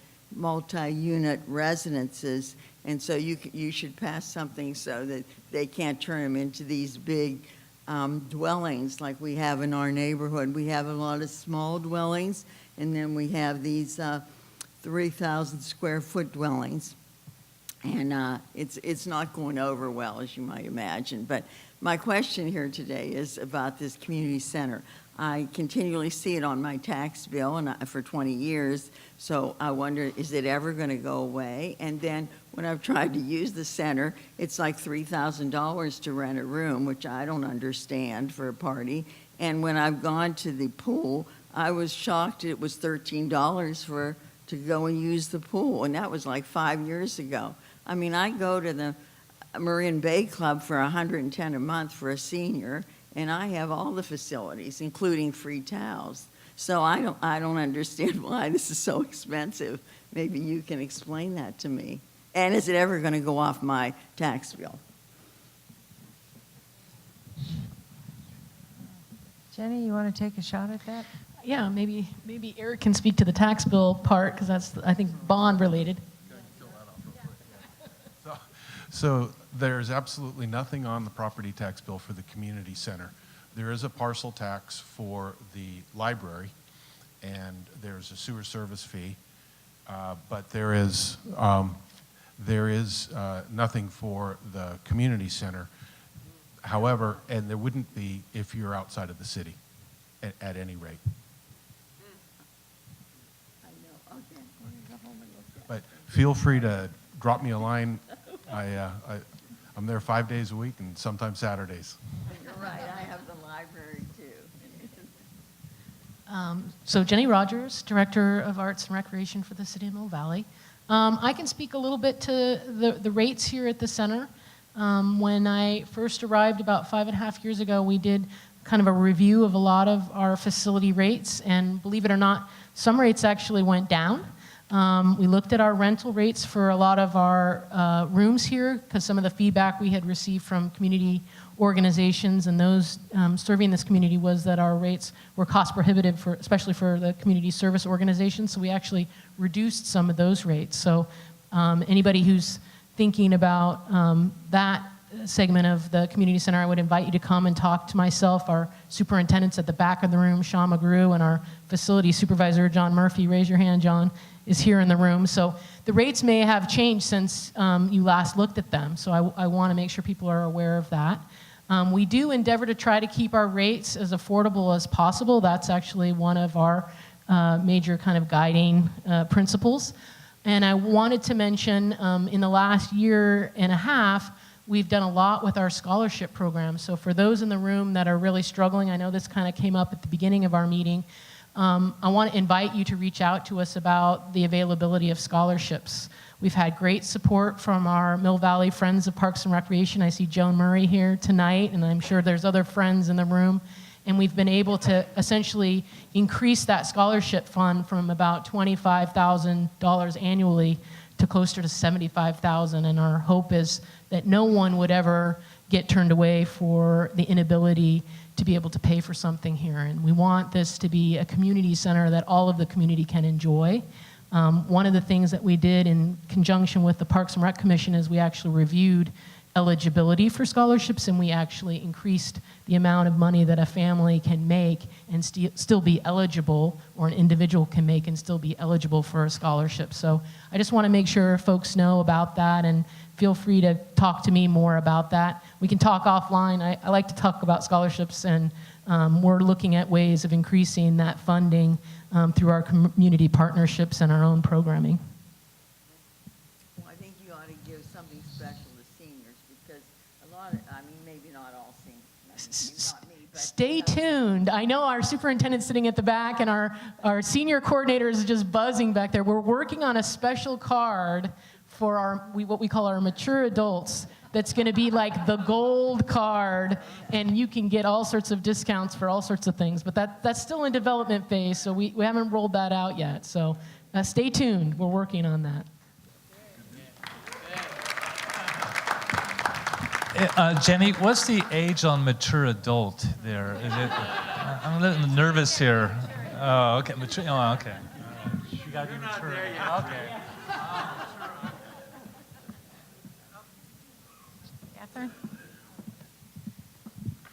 residences, and so you should pass something so that they can't turn them into these big dwellings like we have in our neighborhood. We have a lot of small dwellings, and then we have these 3,000 square foot dwellings. And it's not going over well, as you might imagine. But my question here today is about this community center. I continually see it on my tax bill and for 20 years, so I wonder, is it ever going to go away? And then when I've tried to use the center, it's like $3,000 to rent a room, which I don't understand for a party. And when I've gone to the pool, I was shocked it was $13 to go and use the pool, and that was like 5 years ago. I mean, I go to the Marin Bay Club for $110 a month for a senior, and I have all the facilities, including free towels. So I don't understand why this is so expensive. Maybe you can explain that to me. And is it ever going to go off my tax bill? Jenny, you want to take a shot at that? Yeah, maybe Eric can speak to the tax bill part, because that's, I think, bond related. So there's absolutely nothing on the property tax bill for the community center. There is a parcel tax for the library, and there's a sewer service fee, but there is nothing for the community center. However, and there wouldn't be if you're outside of the city at any rate. I know, okay. Go home and look at it. But feel free to drop me a line. I'm there 5 days a week and sometimes Saturdays. You're right, I have the library too. So Jenny Rogers, Director of Arts and Recreation for the City of Mill Valley. I can speak a little bit to the rates here at the center. When I first arrived about 5.5 years ago, we did kind of a review of a lot of our facility rates, and believe it or not, some rates actually went down. We looked at our rental rates for a lot of our rooms here, because some of the feedback we had received from community organizations and those serving this community was that our rates were cost prohibitive, especially for the community service organizations, so we actually reduced some of those rates. So anybody who's thinking about that segment of the community center, I would invite you to come and talk to myself, our superintendents at the back of the room, Sean McGrew, and our facility supervisor, John Murphy. Raise your hand, John is here in the room. So the rates may have changed since you last looked at them, so I want to make sure people are aware of that. We do endeavor to try to keep our rates as affordable as possible. That's actually one of our major kind of guiding principles. And I wanted to mention in the last year and a half, we've done a lot with our scholarship program. So for those in the room that are really struggling, I know this kind of came up at the beginning of our meeting, I want to invite you to reach out to us about the availability of scholarships. We've had great support from our Mill Valley Friends of Parks and Recreation. I see Joan Murray here tonight, and I'm sure there's other friends in the room. And we've been able to essentially increase that scholarship fund from about $25,000 annually to closer to $75,000. And our hope is that no one would ever get turned away for the inability to be able to pay for something here. And we want this to be a community center that all of the community can enjoy. One of the things that we did in conjunction with the Parks and Rec Commission is we actually reviewed eligibility for scholarships, and we actually increased the amount of money that a family can make and still be eligible, or an individual can make and still be eligible for a scholarship. So I just want to make sure folks know about that, and feel free to talk to me more about that. We can talk offline. I like to talk about scholarships, and we're looking at ways of increasing that funding through our community partnerships and our own programming. Well, I think you ought to give something special to seniors, because a lot of, I mean, maybe not all seniors, not me, but. Stay tuned. I know our superintendent's sitting at the back, and our senior coordinator is just buzzing back there. We're working on a special card for what we call our mature adults. That's going to be like the gold card, and you can get all sorts of discounts for all sorts of things. But that's still in development phase, so we haven't rolled that out yet. So stay tuned. We're working on that. Jenny, what's the age on mature adult there? Is it? I'm a little nervous here. Oh, okay. Mature. Oh, okay. You got to be mature. Okay.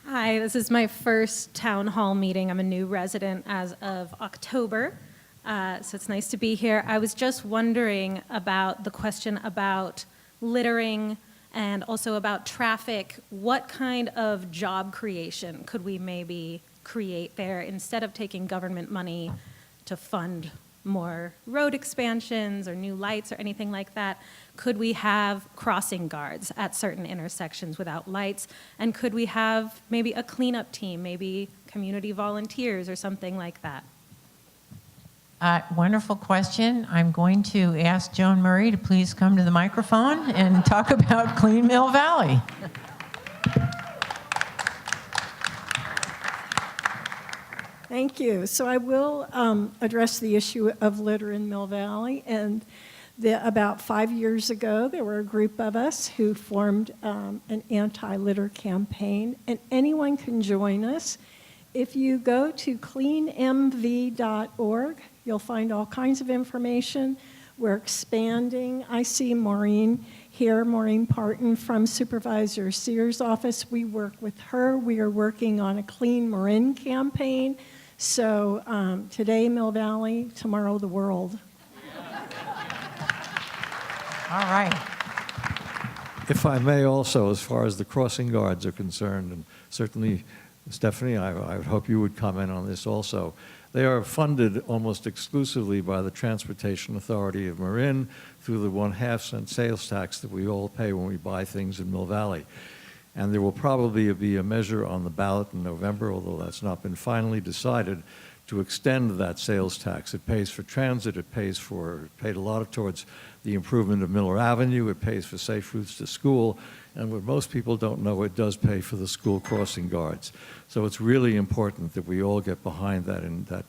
Hi, this is my first town hall meeting. I'm a new resident as of October, so it's nice to be here. I was just wondering about the question about littering and also about traffic. What kind of job creation could we maybe create there instead of taking government money to fund more road expansions or new lights or anything like that? Could we have crossing guards at certain intersections without lights? And could we have maybe a cleanup team, maybe community volunteers or something like that? Wonderful question. I'm going to ask Joan Murray to please come to the microphone and talk about Clean Mill Valley. Thank you. So I will address the issue of litter in Mill Valley. And about 5 years ago, there were a group of us who formed an anti-litter campaign, and anyone can join us. If you go to cleanmv.org, you'll find all kinds of information. We're expanding. I see Maureen here, Maureen Parton from Supervisor Sears' office. We work with her. We are working on a Clean Marin campaign. So today, Mill Valley, tomorrow, the world. All right. If I may also, as far as the crossing guards are concerned, and certainly, Stephanie, I would hope you would comment on this also. They are funded almost exclusively by the Transportation Authority of Marin through the 1/2 cent sales tax that we all pay when we buy things in Mill Valley. And there will probably be a measure on the ballot in November, although that's not been finally decided, to extend that sales tax. It pays for transit, it paid a lot towards the improvement of Miller Avenue, it pays for safe routes to school, and what most people don't know, it does pay for the school crossing guards. So it's really important that we all get behind that, and that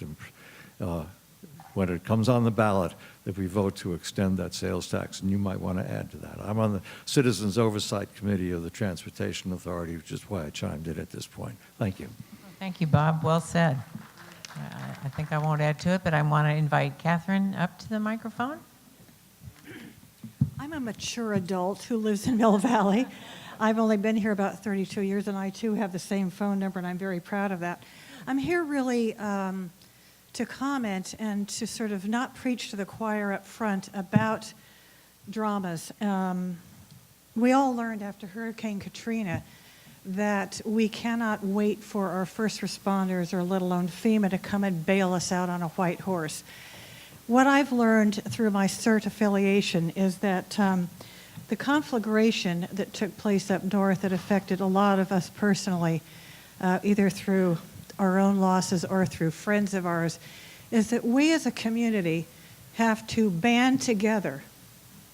when it comes on the ballot, that we vote to extend that sales tax, and you might want to add to that. I'm on the Citizens Oversight Committee of the Transportation Authority, which is why I chimed in at this point. Thank you. Thank you, Bob. Well said. I think I won't add to it, but I want to invite Catherine up to the microphone. I'm a mature adult who lives in Mill Valley. I've only been here about 32 years, and I too have the same phone number, and I'm very proud of that. I'm here really to comment and to sort of not preach to the choir up front about dramas. We all learned after Hurricane Katrina that we cannot wait for our first responders, or let alone FEMA, to come and bail us out on a white horse. What I've learned through my CERT affiliation is that the conflagration that took place up north that affected a lot of us personally, either through our own losses or through friends of ours, is that we as a community have to band together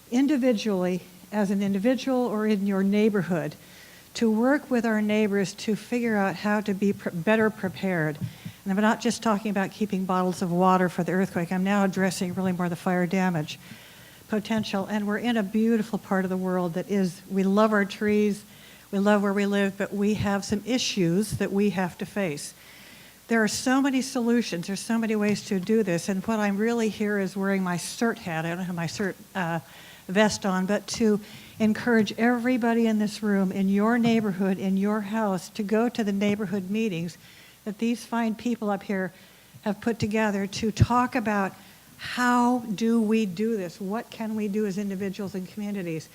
individually, as an individual or in your neighborhood, to work with our neighbors to figure out how to be better prepared. And I'm not just talking about keeping bottles of water for the earthquake. I'm now addressing really more the fire damage potential. And we're in a beautiful part of the world that is, we love our trees, we love where we live, but we have some issues that we have to face. There are so many solutions. There's so many ways to do this. And what I'm really here is wearing my CERT hat. I don't have my CERT vest on, but to encourage everybody in this room, in your neighborhood, in your house, to go to the neighborhood meetings that these fine people up here have put together to talk about how do we do this? What can we do as individuals and communities?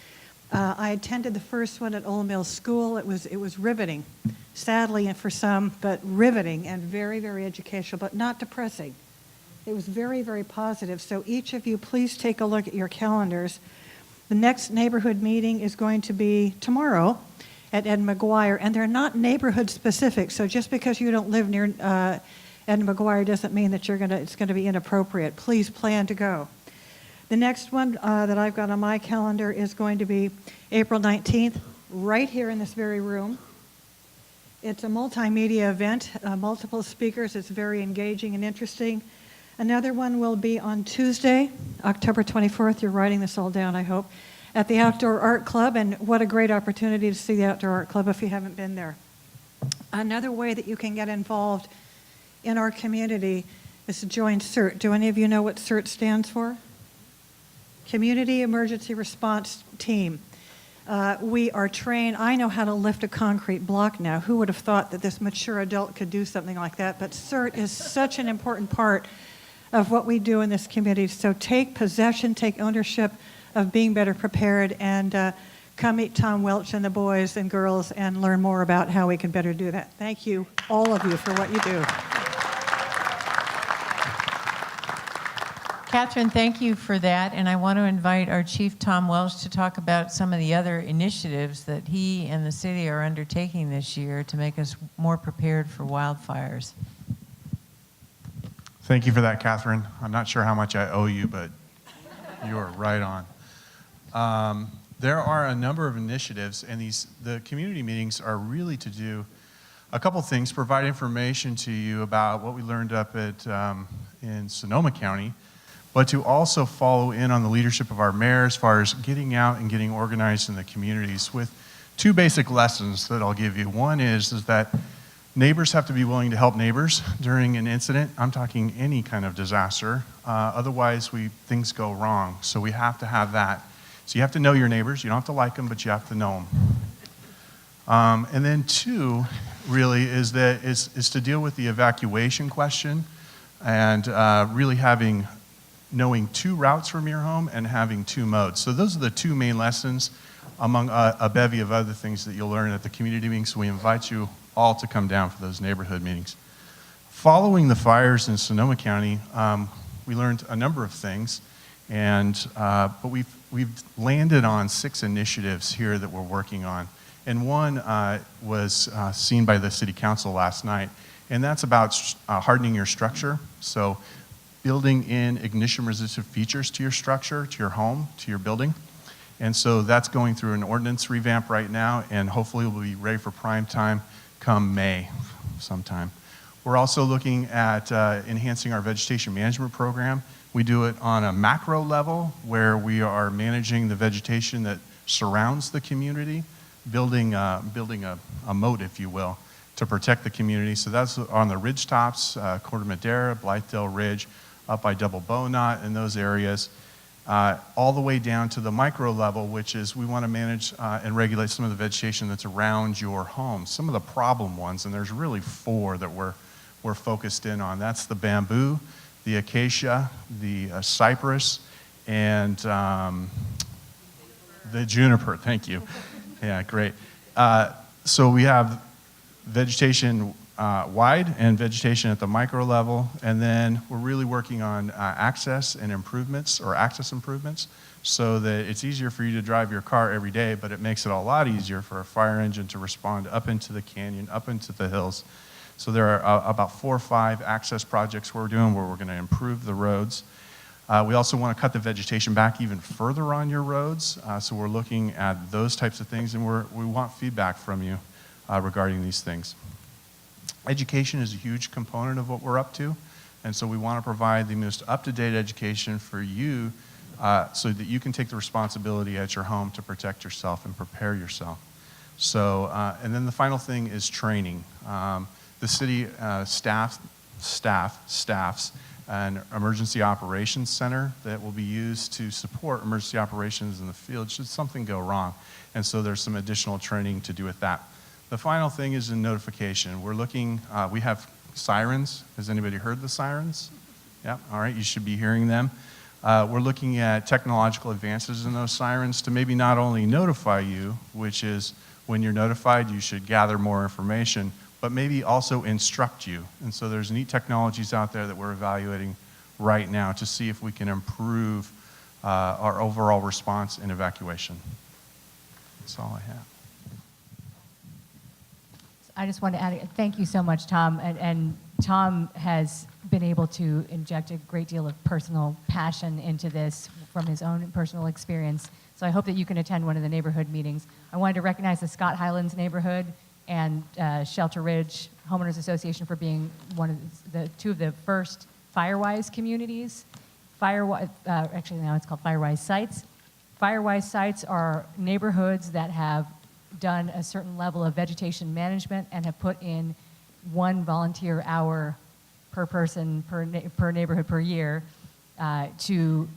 I attended the first one at Old Mill School. It was riveting, sadly and for some, but riveting and very, very educational, but not depressing. It was very, very positive. So each of you, please take a look at your calendars. The next neighborhood meeting is going to be tomorrow at Ed McGuire, and they're not neighborhood specific. So just because you don't live near Ed McGuire doesn't mean that it's going to be inappropriate. Please plan to go. The next one that I've got on my calendar is going to be April 19th, right here in this very room. It's a multimedia event, multiple speakers. It's very engaging and interesting. Another one will be on Tuesday, October 24th. You're writing this all down, I hope, at the Outdoor Art Club. And what a great opportunity to see the Outdoor Art Club if you haven't been there. Another way that you can get involved in our community is to join CERT. Do any of you know what CERT stands for? Community Emergency Response Team. We are trained. I know how to lift a concrete block now. Who would have thought that this mature adult could do something like that? But CERT is such an important part of what we do in this community. So take possession, take ownership of being better prepared, and come meet Tom Welch and the boys and girls and learn more about how we can better do that. Thank you, all of you, for what you do. Catherine, thank you for that, and I want to invite our Chief Tom Welch to talk about some of the other initiatives that he and the city are undertaking this year to make us more prepared for wildfires. Thank you for that, Catherine. I'm not sure how much I owe you, but you are right on. There are a number of initiatives, and the community meetings are really to do a couple things: provide information to you about what we learned up at in Sonoma County, but to also follow in on the leadership of our mayor as far as getting out and getting organized in the communities with two basic lessons that I'll give you. One is that neighbors have to be willing to help neighbors during an incident. I'm talking any kind of disaster. Otherwise, things go wrong. So we have to have that. So you have to know your neighbors. You don't have to like them, but you have to know them. And then two, really, is to deal with the evacuation question and really knowing two routes from your home and having two modes. So those are the two main lessons among a bevy of other things that you'll learn at the community meetings. So we invite you all to come down for those neighborhood meetings. Following the fires in Sonoma County, we learned a number of things, but we've landed on 6 initiatives here that we're working on. And one was seen by the City Council last night, and that's about hardening your structure. So building in ignition-resistant features to your structure, to your home, to your building. And so that's going through an ordinance revamp right now, and hopefully we'll be ready for prime time come May sometime. We're also looking at enhancing our vegetation management program. We do it on a macro level where we are managing the vegetation that surrounds the community, building a moat, if you will, to protect the community. So that's on the ridge tops, Corte Madera, Blythedale Ridge, up by Double Bow Knot in those areas, all the way down to the micro level, which is we want to manage and regulate some of the vegetation that's around your home. Some of the problem ones, and there's really 4 that we're focused in on. That's the bamboo, the acacia, the cypress, and the juniper. Thank you. Yeah, great. So we have vegetation wide and vegetation at the micro level. And then we're really working on access and improvements, or access improvements, so that it's easier for you to drive your car every day, but it makes it a lot easier for a fire engine to respond up into the canyon, up into the hills. So there are about 4 or 5 access projects we're doing where we're going to improve the roads. We also want to cut the vegetation back even further on your roads. So we're looking at those types of things, and we want feedback from you regarding these things. Education is a huge component of what we're up to, and so we want to provide the most up-to-date education for you so that you can take the responsibility at your home to protect yourself and prepare yourself. So, and then the final thing is training. The city staffs an emergency operations center that will be used to support emergency operations in the field should something go wrong. And so there's some additional training to do with that. The final thing is in notification. We're looking, we have sirens. Has anybody heard the sirens? Yeah, all right, you should be hearing them. We're looking at technological advances in those sirens to maybe not only notify you, which is when you're notified, you should gather more information, but maybe also instruct you. And so there's neat technologies out there that we're evaluating right now to see if we can improve our overall response in evacuation. That's all I have. I just want to add, thank you so much, Tom. And Tom has been able to inject a great deal of personal passion into this from his own personal experience. So I hope that you can attend one of the neighborhood meetings. I wanted to recognize the Scott Highlands neighborhood and Shelter Ridge Homeowners Association for being two of the first Firewise communities. Actually now it's called Firewise sites. Firewise sites are neighborhoods that have done a certain level of vegetation management and have put in 1 volunteer hour per person, per neighborhood per year to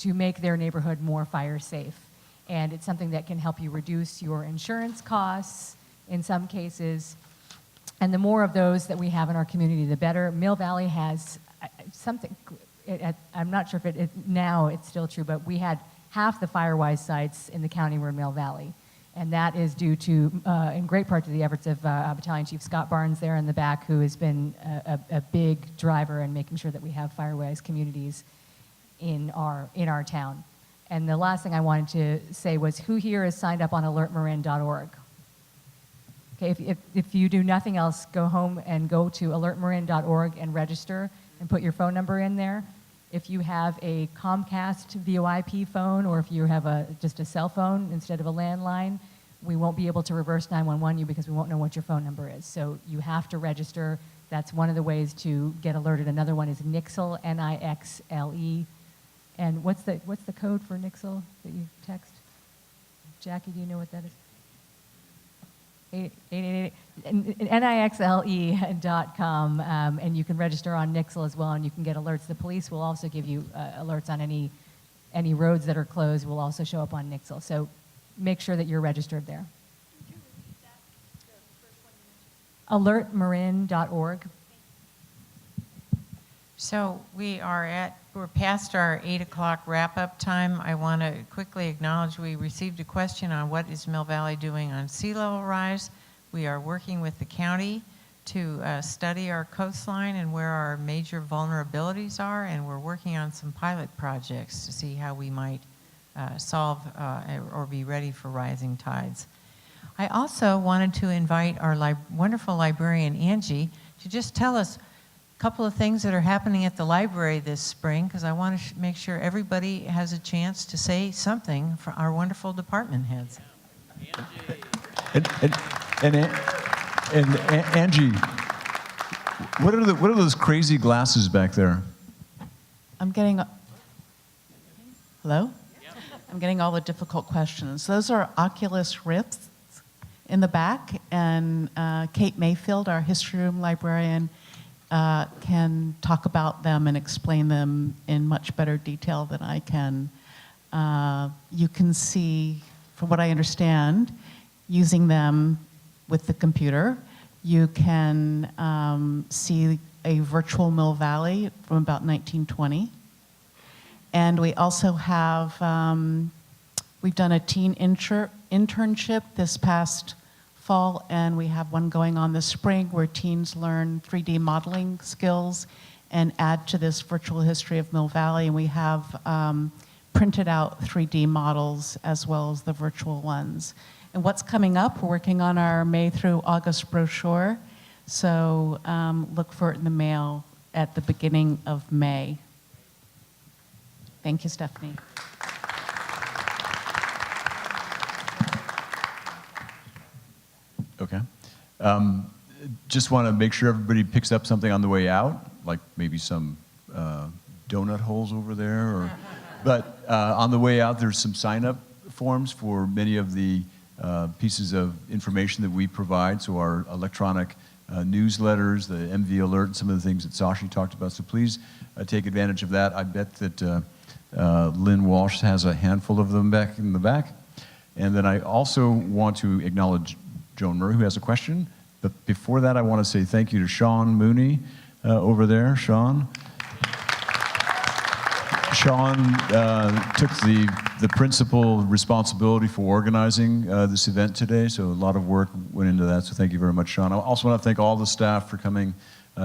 make their neighborhood more fire safe. And it's something that can help you reduce your insurance costs in some cases. And the more of those that we have in our community, the better. Mill Valley has something, I'm not sure if now it's still true, but we had half the Firewise sites in the county were in Mill Valley. And that is due to, in great part, to the efforts of Battalion Chief Scott Barnes there in the back, who has been a big driver in making sure that we have Firewise communities in our town. And the last thing I wanted to say was, who here is signed up on alertmarin.org? Okay, if you do nothing else, go home and go to alertmarin.org and register and put your phone number in there. If you have a Comcast VoIP phone, or if you have just a cell phone instead of a landline, we won't be able to reverse 911 you because we won't know what your phone number is. So you have to register. That's one of the ways to get alerted. Another one is Nixle, N-I-X-L-E. And what's the code for Nixle that you text? Jackie, do you know what that is? 888nixle.com, and you can register on Nixle as well, and you can get alerts. The police will also give you alerts on any roads that are closed. Will also show up on Nixle. So make sure that you're registered there. Alertmarin.org. So we're past our 8 o'clock wrap-up time. I want to quickly acknowledge we received a question on what is Mill Valley doing on sea level rise. We are working with the county to study our coastline and where our major vulnerabilities are, and we're working on some pilot projects to see how we might solve or be ready for rising tides. I also wanted to invite our wonderful librarian, Angie, to just tell us couple of things that are happening at the library this spring, because I want to make sure everybody has a chance to say something for our wonderful department heads. And Angie, what are those crazy glasses back there? I'm getting, hello? I'm getting all the difficult questions. Those are Oculus Rifts in the back, and Kate Mayfield, our history room librarian, can talk about them and explain them in much better detail than I can. You can see, from what I understand, using them with the computer, you can see a virtual Mill Valley from about 1920. And we also have, we've done a teen internship this past fall, and we have one going on this spring where teens learn 3D modeling skills and add to this virtual history of Mill Valley. And we have printed out 3D models as well as the virtual ones. And what's coming up, we're working on our May through August brochure. So look for it in the mail at the beginning of May. Thank you, Stephanie. Okay. Just want to make sure everybody picks up something on the way out, like maybe some donut holes over there. But on the way out, there's some sign-up forms for many of the pieces of information that we provide. So our electronic newsletters, the MV Alert, and some of the things that Sashi talked about. So please take advantage of that. I bet that Lynn Walsh has a handful of them back in the back. And then I also want to acknowledge Joan Murray, who has a question. But before that, I want to say thank you to Sean Mooney over there. Sean took the principal responsibility for organizing this event today, so a lot of work went into that, so thank you very much, Sean. I also want to thank all the staff for coming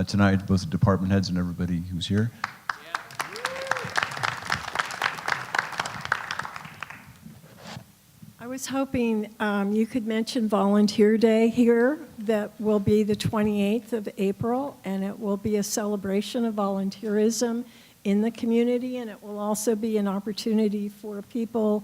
tonight, both the department heads and everybody who's here. I was hoping you could mention Volunteer Day here. That will be the 28th of April, and it will be a celebration of volunteerism in the community, and it will also be an opportunity for people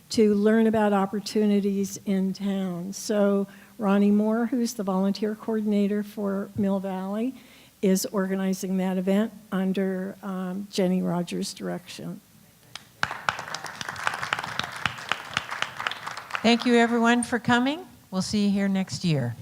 to learn about opportunities in town. So Ronnie Moore, who's the volunteer coordinator for Mill Valley, is organizing that event under Jenny Rogers' direction. Thank you, everyone, for coming. We'll see you here next year.